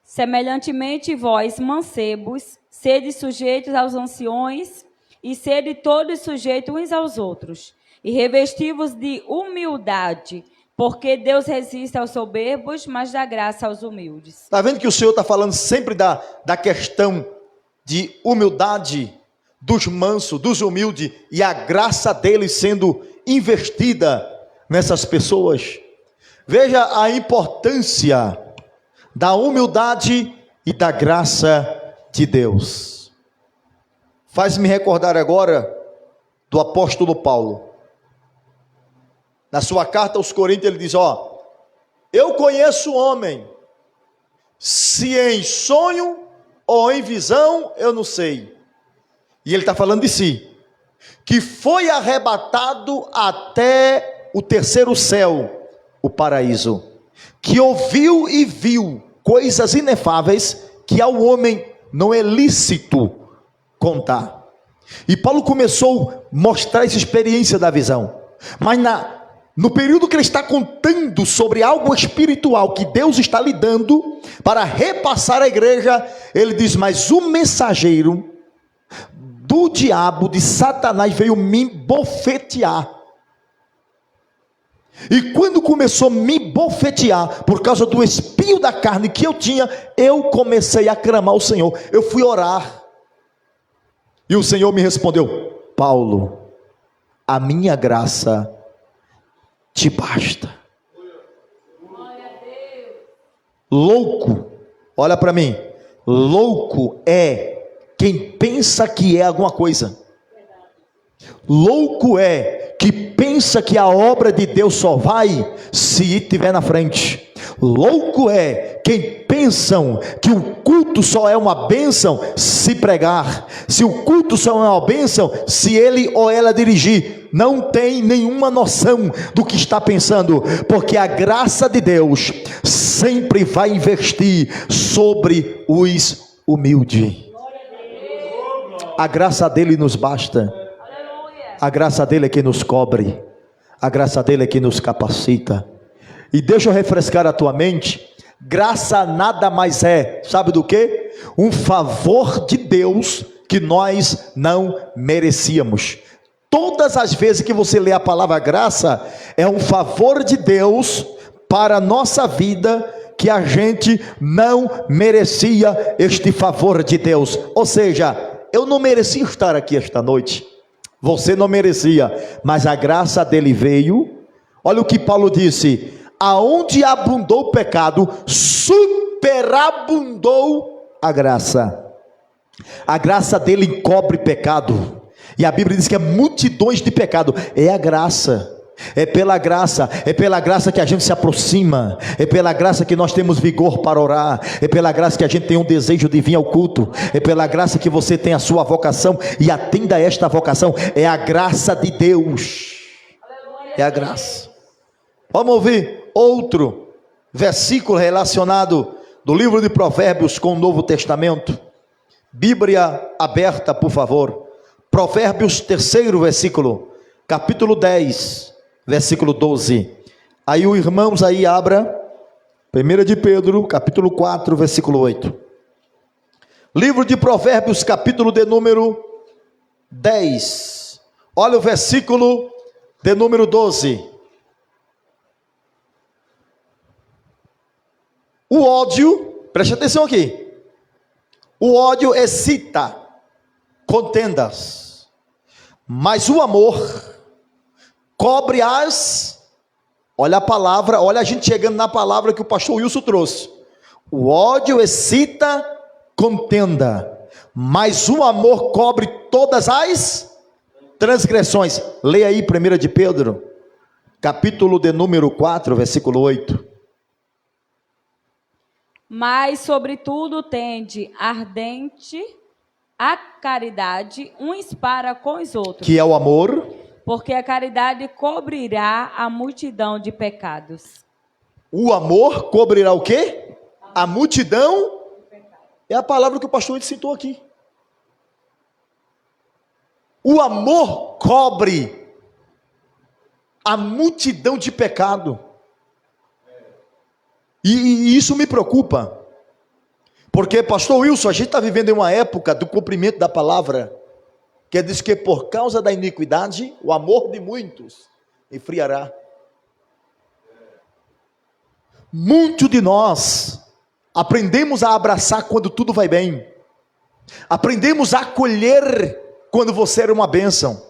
Semelhantemente vós, mancebos, sede sujeitos aos anciões, e sede todos sujeitos uns aos outros, e revesti-vos de humildade, porque Deus resiste aos soberbos, mas dá graça aos humildes. Está vendo que o Senhor está falando sempre da questão de humildade, dos mansos, dos humildes, e a graça deles sendo investida nessas pessoas. Veja a importância da humildade e da graça de Deus. Faz-me recordar agora do apóstolo Paulo. Na sua carta aos Coríntios ele diz, eu conheço o homem, se em sonho ou em visão, eu não sei. E ele está falando de si, que foi arrebatado até o terceiro céu, o paraíso, que ouviu e viu coisas inefáveis que ao homem não é lícito contar. E Paulo começou a mostrar essa experiência da visão, mas no período que ele está contando sobre algo espiritual que Deus está lhe dando para repassar à igreja, ele diz, mas o mensageiro do diabo, de Satanás, veio me bofetear. E quando começou a me bofetear, por causa do espinho da carne que eu tinha, eu comecei a clamar ao Senhor. Eu fui orar. E o Senhor me respondeu, Paulo, a minha graça te basta. Louco, olha para mim, louco é quem pensa que é alguma coisa. Louco é que pensa que a obra de Deus só vai se estiver na frente. Louco é quem pensam que o culto só é uma bênção se pregar, se o culto só é uma bênção se ele ou ela dirigir. Não tem nenhuma noção do que está pensando, porque a graça de Deus sempre vai investir sobre os humildes. A graça dele nos basta. A graça dele é que nos cobre. A graça dele é que nos capacita. E deixa eu refrescar a tua mente. Graça nada mais é, sabe do que? Um favor de Deus que nós não merecíamos. Todas as vezes que você lê a palavra graça, é um favor de Deus para a nossa vida, que a gente não merecia este favor de Deus. Ou seja, eu não merecia estar aqui esta noite. Você não merecia, mas a graça dele veio. Olha o que Paulo disse: aonde abundou o pecado, superabundou a graça. A graça dele encobre pecado. E a Bíblia diz que é multidões de pecado. É a graça. É pela graça que a gente se aproxima, é pela graça que nós temos vigor para orar, é pela graça que a gente tem um desejo de vir ao culto, é pela graça que você tem a sua vocação e atenda a esta vocação. É a graça de Deus, é a graça. Vamos ouvir outro versículo relacionado do livro de Provérbios com o Novo Testamento. Bíblia aberta, por favor. Provérbios 3º versículo, capítulo 10, versículo 12. Aí o irmãos aí abra 1 de Pedro, capítulo 4, versículo 8. Livro de Provérbios, capítulo de número 10. Olha o versículo de número 12. O ódio, preste atenção aqui. O ódio excita contendas, mas o amor cobre as... Olha a palavra, olha a gente chegando na palavra que o pastor Wilson trouxe. O ódio excita contenda, mas o amor cobre todas as transgressões. Leia aí 1 de Pedro, capítulo de número 4, versículo 8. Mas sobretudo tende ardente a caridade uns para com os outros. Que é o amor. Porque a caridade cobrirá a multidão de pecados. O amor cobrirá o quê? A multidão. É a palavra que o pastor citou aqui. O amor cobre a multidão de pecado. E isso me preocupa. Porque, pastor Wilson, a gente está vivendo em uma época do cumprimento da palavra, que diz que por causa da iniquidade, o amor de muitos esfriará. Muitos de nós aprendemos a abraçar quando tudo vai bem. Aprendemos a acolher quando você era uma bênção.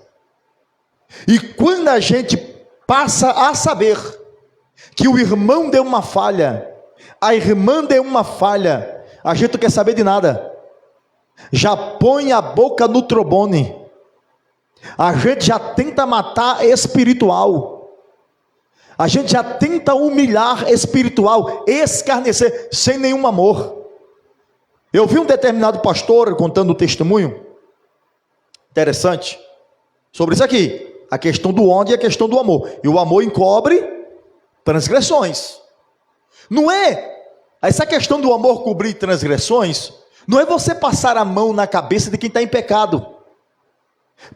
E quando a gente passa a saber que o irmão deu uma falha, a irmã deu uma falha, a gente não quer saber de nada, já põe a boca no trombone, a gente já tenta matar espiritual, a gente já tenta humilhar espiritual, escarnecer, sem nenhum amor. Eu vi um determinado pastor contando um testemunho interessante sobre isso aqui, a questão do ódio e a questão do amor, e o amor encobre transgressões. Não é essa questão do amor cobrir transgressões, não é você passar a mão na cabeça de quem está em pecado,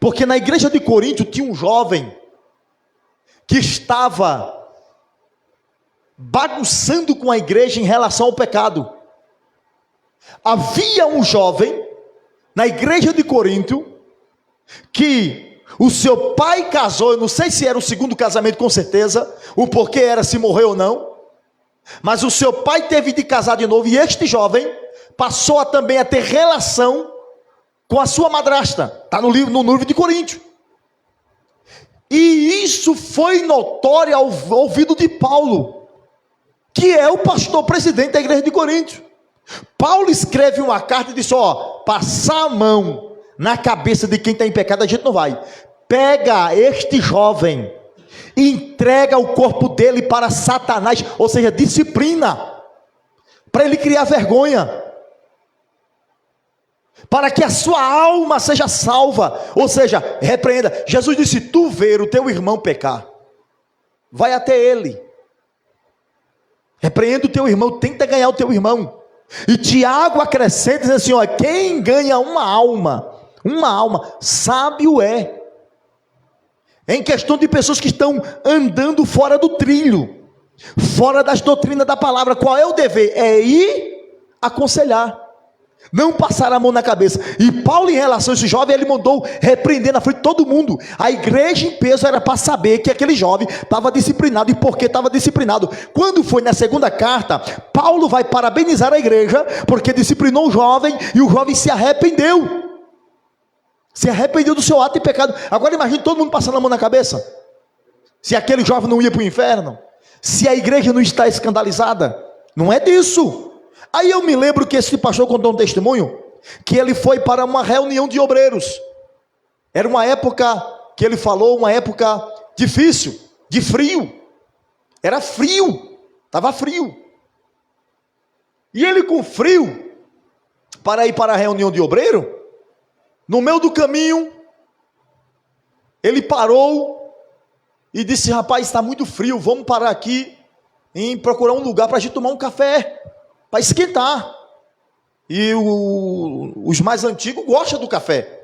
porque na igreja de Corinto tinha um jovem que estava bagunçando com a igreja em relação ao pecado. Havia um jovem na igreja de Corinto que o seu pai casou, eu não sei se era o segundo casamento, com certeza, o porquê era se morreu ou não, mas o seu pai teve de casar de novo, e este jovem passou também a ter relação com a sua madrasta, está no livro de Coríntios, e isso foi notório ao ouvido de Paulo, que é o pastor presidente da igreja de Coríntios. Paulo escreve uma carta e diz, passar a mão na cabeça de quem está em pecado a gente não vai. Pega este jovem e entrega o corpo dele para Satanás, ou seja, disciplina, para ele criar vergonha, para que a sua alma seja salva, ou seja, repreenda. Jesus disse, tu ver o teu irmão pecar, vai até ele, repreenda o teu irmão, tenta ganhar o teu irmão. E Tiago acrescenta, diz assim, quem ganha uma alma, sábio é. Em questão de pessoas que estão andando fora do trilho, fora das doutrinas da palavra, qual é o dever? É ir aconselhar, não passar a mão na cabeça. E Paulo, em relação a esse jovem, ele mandou repreender na frente de todo mundo. A igreja em peso era para saber que aquele jovem estava disciplinado e por que estava disciplinado. Quando foi na segunda carta, Paulo vai parabenizar a igreja porque disciplinou o jovem e o jovem se arrependeu. Se arrependeu do seu ato de pecado. Agora imagine todo mundo passando a mão na cabeça. Se aquele jovem não ia para o inferno, se a igreja não está escandalizada, não é disso. Aí eu me lembro que esse pastor contou um testemunho, que ele foi para uma reunião de obreiros. Era uma época, que ele falou, uma época difícil, de frio. Era frio, estava frio. E ele com frio, para ir para a reunião de obreiro, no meio do caminho, ele parou e disse, rapaz, está muito frio, vamos parar aqui e procurar um lugar para a gente tomar um café, para esquentar. E os mais antigos gostam do café,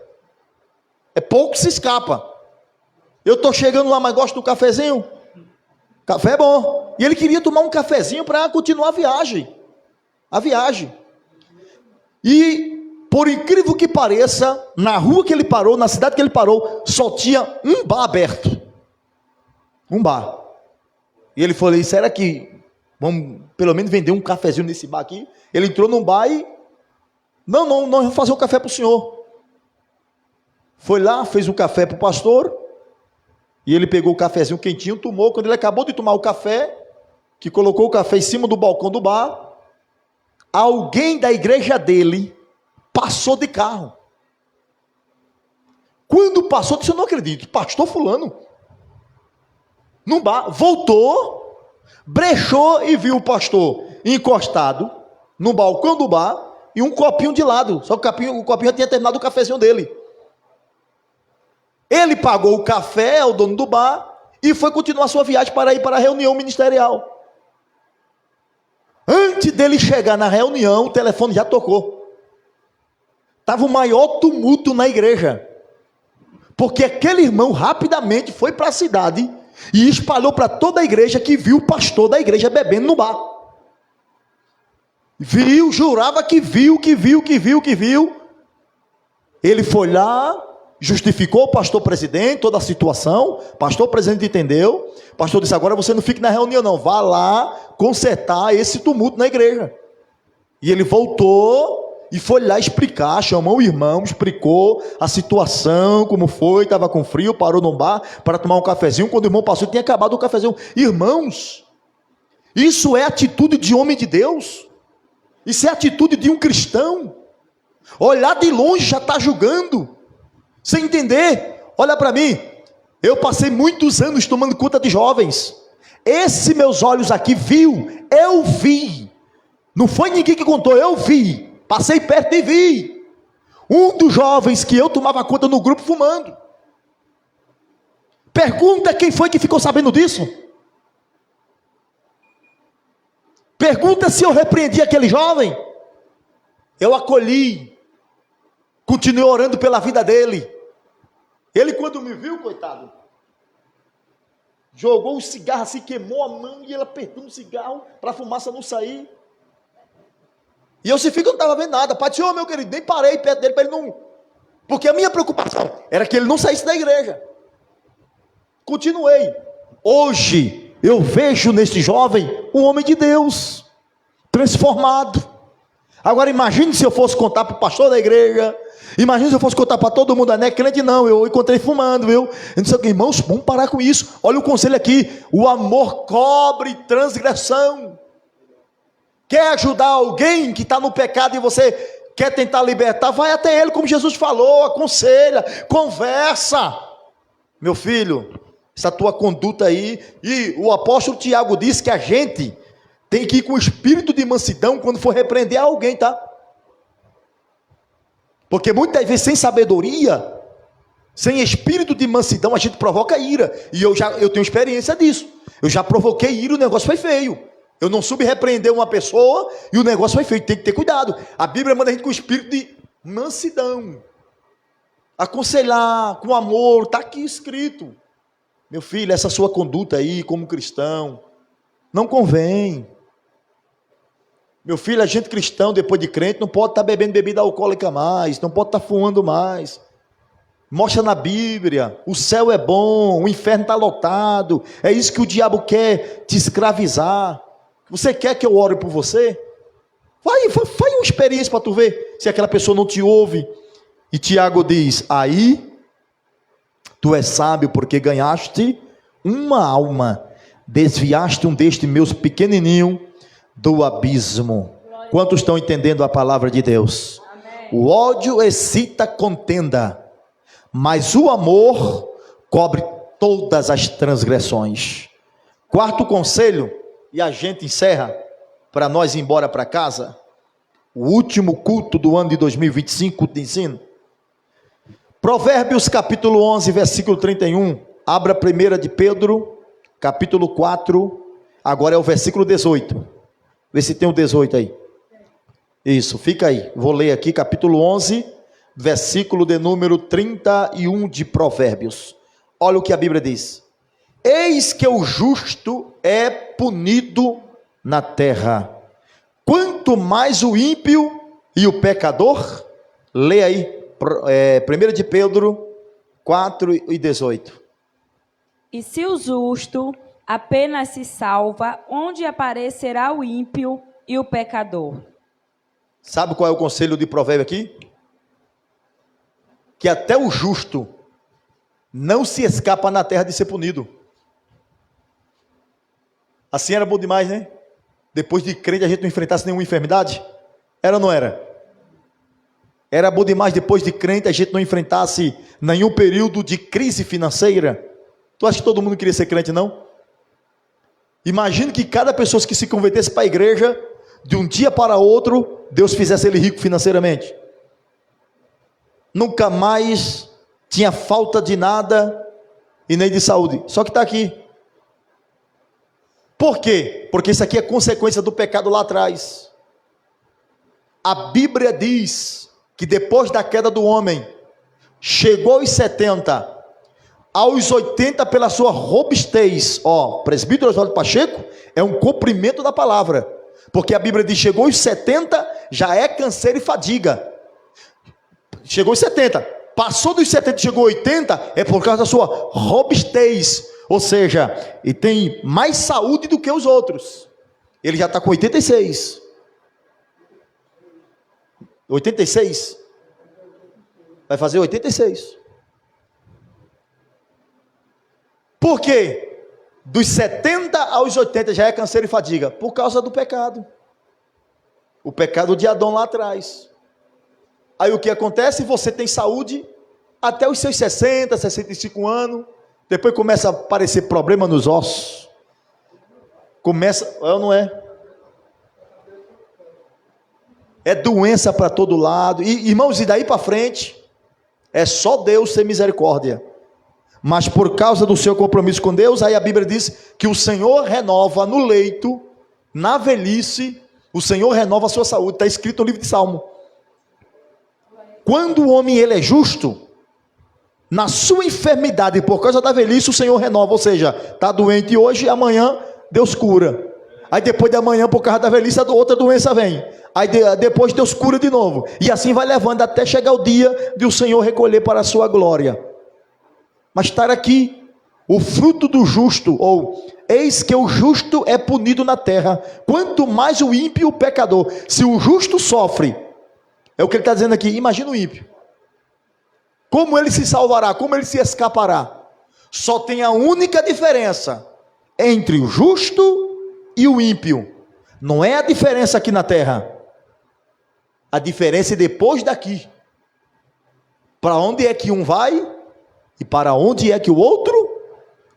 é pouco que se escapa. Eu estou chegando lá, mas gosto do cafezinho, café é bom, e ele queria tomar um cafezinho para continuar a viagem, e por incrível que pareça, na rua que ele parou, na cidade que ele parou, só tinha um bar aberto. Um bar. E ele falou, será que vamos pelo menos vender um cafezinho nesse bar aqui? Ele entrou num bar e, não, vamos fazer um café para o senhor. Foi lá, fez um café para o pastor, e ele pegou o cafezinho quentinho, tomou. Quando ele acabou de tomar o café, que colocou o café em cima do balcão do bar, alguém da igreja dele passou de carro. Quando passou, disse, eu não acredito, pastor fulano, num bar, voltou, brechou e viu o pastor encostado no balcão do bar e um copinho de lado, só que o copinho já tinha terminado o cafezinho dele. Ele pagou o café ao dono do bar e foi continuar sua viagem para ir para a reunião ministerial. Antes dele chegar na reunião, o telefone já tocou. Estava o maior tumulto na igreja, porque aquele irmão rapidamente foi para a cidade e espalhou para toda a igreja que viu o pastor da igreja bebendo no bar. Viu, jurava que viu. Ele foi lá, justificou o pastor presidente, toda a situação. O pastor presidente entendeu. O pastor disse, agora você não fique na reunião não, vá lá consertar esse tumulto na igreja. E ele voltou e foi lá explicar, chamou o irmão, explicou a situação, como foi, estava com frio, parou num bar para tomar um cafezinho, quando o irmão passou, tinha acabado o cafezinho. Irmãos, isso é atitude de homem de Deus, isso é atitude de um cristão. Olhar de longe já está julgando, sem entender. Olha para mim, eu passei muitos anos tomando conta de jovens, esse meus olhos aqui viu, eu vi, não foi ninguém que contou, eu vi. Passei perto e vi um dos jovens que eu tomava conta no grupo fumando. Pergunta quem foi que ficou sabendo disso. Pergunta se eu repreendi aquele jovem. Eu acolhi, continuei orando pela vida dele. Ele, quando me viu, coitado, jogou o cigarro assim, queimou a mão e ele apertou o cigarro para a fumaça não sair. E eu se fico, eu não estava vendo nada. Pai disse, meu querido, nem parei perto dele para ele não... Porque a minha preocupação era que ele não saísse da igreja. Continuei. Hoje, eu vejo neste jovem um homem de Deus, transformado. Agora imagine se eu fosse contar para o pastor da igreja, imagine se eu fosse contar para todo mundo, não é crente não, eu encontrei fumando, viu? Eu não sei o que, irmãos, vamos parar com isso. Olha o conselho aqui, o amor cobre transgressão. Quer ajudar alguém que está no pecado e você quer tentar libertar, vai até ele, como Jesus falou, aconselha, conversa. Meu filho, essa tua conduta aí, e o apóstolo Tiago disse que a gente tem que ir com o espírito de mansidão quando for repreender alguém, tá? Porque muitas vezes sem sabedoria, sem espírito de mansidão, a gente provoca ira, e eu tenho experiência disso, eu já provoquei ira, o negócio foi feio. Eu não soube repreender uma pessoa e o negócio foi feito, tem que ter cuidado. A Bíblia manda a gente com o espírito de mansidão, aconselhar com amor, está aqui escrito. Meu filho, essa sua conduta aí como cristão, não convém. Meu filho, a gente cristão, depois de crente, não pode estar bebendo bebida alcoólica mais, não pode estar fumando mais. Mostra na Bíblia, o céu é bom, o inferno está lotado, é isso que o diabo quer te escravizar. Você quer que eu ore por você? Faz uma experiência para tu ver se aquela pessoa não te ouve. E Tiago diz, aí tu és sábio porque ganhaste uma alma, desviaste um deste meus pequenininho do abismo. Quantos estão entendendo a palavra de Deus? Amém. O ódio excita contenda, mas o amor cobre todas as transgressões. Quarto conselho, e a gente encerra, para nós ir embora para casa, o último culto do ano de 2025, culto de ensino. Provérbios capítulo 11, versículo 31, abra 1 de Pedro, capítulo 4, agora é o versículo 18, vê se tem o 18 aí, isso, fica aí, vou ler aqui, capítulo 11, versículo de número 31 de Provérbios, olha o que a Bíblia diz, eis que o justo é punido na terra, quanto mais o ímpio e o pecador, lê aí, 1 de Pedro 4 e 18. E se o justo apenas se salva, onde aparecerá o ímpio e o pecador? Sabe qual é o conselho de provérbio aqui? Que até o justo não se escapa na terra de ser punido. Assim era bom demais, né? Depois de crente a gente não enfrentasse nenhuma enfermidade? Era ou não era? Era bom demais depois de crente a gente não enfrentasse nenhum período de crise financeira? Tu acha que todo mundo queria ser crente, não? Imagine que cada pessoa que se convertesse para a igreja, de um dia para outro, Deus fizesse ele rico financeiramente. Nunca mais tinha falta de nada e nem de saúde. Só que está aqui. Por quê? Porque isso aqui é consequência do pecado lá atrás. A Bíblia diz que depois da queda do homem, chegou aos 70, aos 80 pela sua robustez. Presbítero Oswaldo Pacheco é um cumprimento da palavra, porque a Bíblia diz, chegou aos 70, já é canseiro e fadiga. Chegou aos 70, passou dos 70, chegou aos 80, é por causa da sua robustez, ou seja, ele tem mais saúde do que os outros. Ele já está com 86. 86? Vai fazer 86. Por quê? Dos 70 aos 80 já é canseiro e fadiga? Por causa do pecado. O pecado de Adão lá atrás. Aí o que acontece? Você tem saúde até os seus 60, 65 anos. Depois começa a aparecer problema nos ossos. Começa, ou não é? É doença para todo lado. E, irmãos, e daí para frente, é só Deus ter misericórdia. Mas por causa do seu compromisso com Deus, aí a Bíblia diz que o Senhor renova no leito, na velhice, o Senhor renova a sua saúde. Está escrito no livro de Salmo. Quando o homem ele é justo, na sua enfermidade, por causa da velhice, o Senhor renova. Ou seja, está doente hoje, amanhã Deus cura. Aí depois de amanhã, por causa da velhice, outra doença vem. Aí depois Deus cura de novo. E assim vai levando até chegar o dia de o Senhor recolher para a sua glória. Mas estar aqui, o fruto do justo, ou eis que o justo é punido na terra, quanto mais o ímpio, o pecador. Se o justo sofre, é o que ele está dizendo aqui, imagina o ímpio. Como ele se salvará, como ele se escapará? Só tem a única diferença entre o justo e o ímpio. Não é a diferença aqui na terra. A diferença é depois daqui. Para onde é que um vai e para onde é que o outro?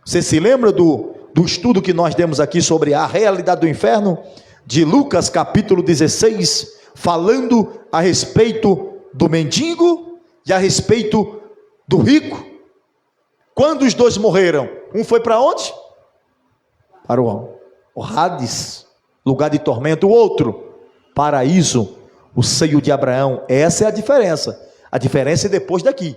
Você se lembra do estudo que nós demos aqui sobre a realidade do inferno? De Lucas capítulo 16, falando a respeito do mendigo e a respeito do rico. Quando os dois morreram, um foi para onde? Para o Hades, lugar de tormento. O outro, paraíso, o seio de Abraão. Essa é a diferença. A diferença é depois daqui.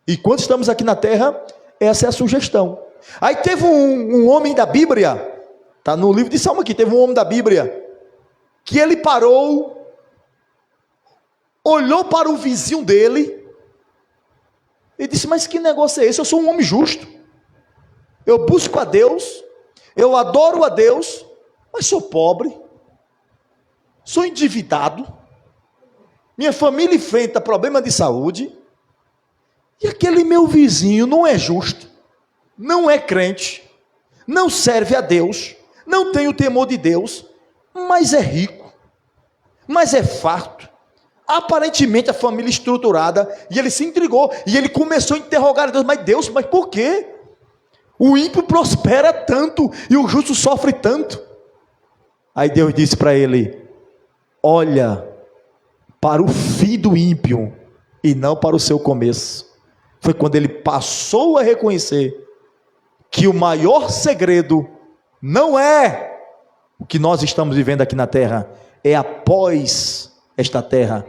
E quando estamos aqui na terra, essa é a sugestão. Aí teve um homem da Bíblia, está no livro de Salmo aqui, teve um homem da Bíblia, que ele parou, olhou para o vizinho dele, e disse, mas que negócio é esse? Eu sou um homem justo, eu busco a Deus, eu adoro a Deus, mas sou pobre, sou endividado, minha família enfrenta problema de saúde, e aquele meu vizinho não é justo, não é crente, não serve a Deus, não tem o temor de Deus, mas é rico, mas é farto, aparentemente a família estruturada, e ele se intrigou, e ele começou a interrogar a Deus, mas por quê? O ímpio prospera tanto, e o justo sofre tanto. Aí Deus disse para ele, olha para o fim do ímpio, e não para o seu começo. Foi quando ele passou a reconhecer que o maior segredo não é o que nós estamos vivendo aqui na terra, é após esta terra,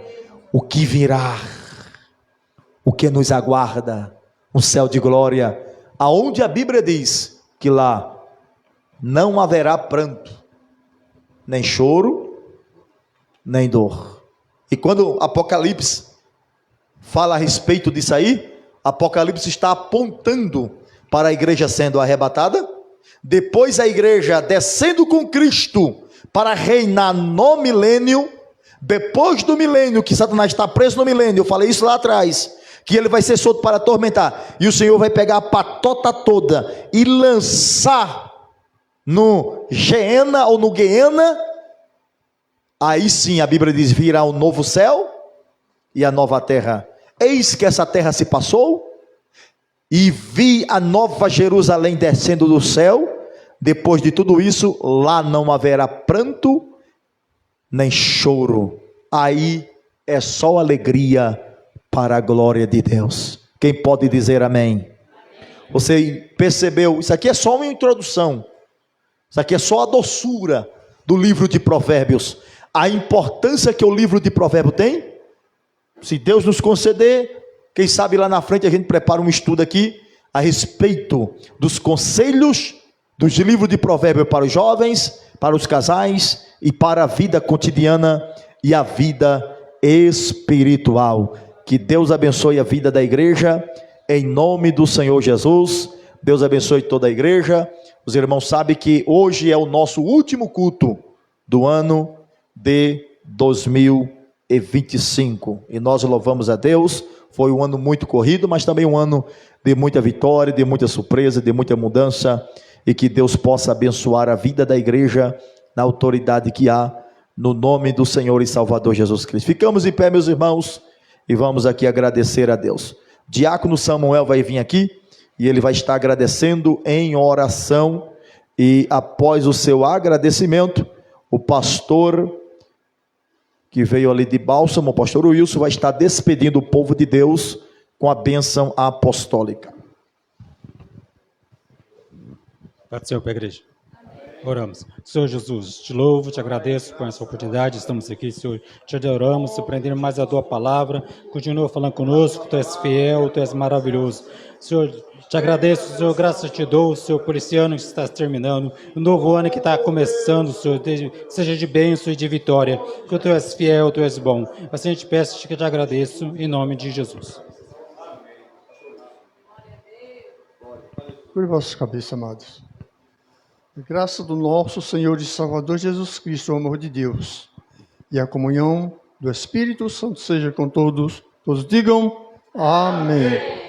o que virá, o que nos aguarda, um céu de glória, aonde a Bíblia diz que lá não haverá pranto, nem choro, nem dor. E quando Apocalipse fala a respeito disso aí, Apocalipse está apontando para a igreja sendo arrebatada, depois a igreja descendo com Cristo para reinar no milênio, depois do milênio, que Satanás está preso no milênio, eu falei isso lá atrás, que ele vai ser solto para atormentar, e o Senhor vai pegar a patota toda e lançar no Geena ou no Guiena. Aí sim a Bíblia diz, virá o novo céu e a nova terra. Eis que essa terra se passou, e vi a nova Jerusalém descendo do céu. Depois de tudo isso, lá não haverá pranto, nem choro. Aí é só alegria para a glória de Deus. Quem pode dizer amém? Você percebeu? Isso aqui é só uma introdução. Isso aqui é só a doçura do livro de Provérbios. A importância que o livro de Provérbios tem. Se Deus nos conceder, quem sabe lá na frente a gente prepara um estudo aqui a respeito dos conselhos dos livros de Provérbios para os jovens, para os casais e para a vida cotidiana e a vida espiritual. Que Deus abençoe a vida da igreja, em nome do Senhor Jesus. Deus abençoe toda a igreja. Os irmãos sabem que hoje é o nosso último culto do ano de 2020. 2025. E nós louvamos a Deus. Foi um ano muito corrido, mas também um ano de muita vitória, de muita surpresa, de muita mudança, e que Deus possa abençoar a vida da igreja na autoridade que há, no nome do Senhor e Salvador Jesus Cristo. Ficamos em pé, meus irmãos, e vamos aqui agradecer a Deus. Diácono Samuel vai vir aqui e ele vai estar agradecendo em oração, e após o seu agradecimento, o pastor que veio ali de Bálsamo, o pastor Wilson, vai estar despedindo o povo de Deus com a bênção apostólica. Pode ser para a igreja. Oramos. Senhor Jesus, te louvo, te agradeço por essa oportunidade, estamos aqui, Senhor, te adoramos, aprendendo mais a tua palavra, continua falando conosco, tu és fiel, tu és maravilhoso. Senhor, te agradeço, Senhor, graças te dou, Senhor, por esse ano que está terminando, um novo ano que está começando, Senhor, seja de bênção e de vitória, porque tu és fiel, tu és bom. Assim eu te peço, que te agradeço, em nome de Jesus. Por vossas cabeças, amados. A graça do nosso Senhor e Salvador Jesus Cristo, o amor de Deus, e a comunhão do Espírito Santo seja com todos. Todos digam amém.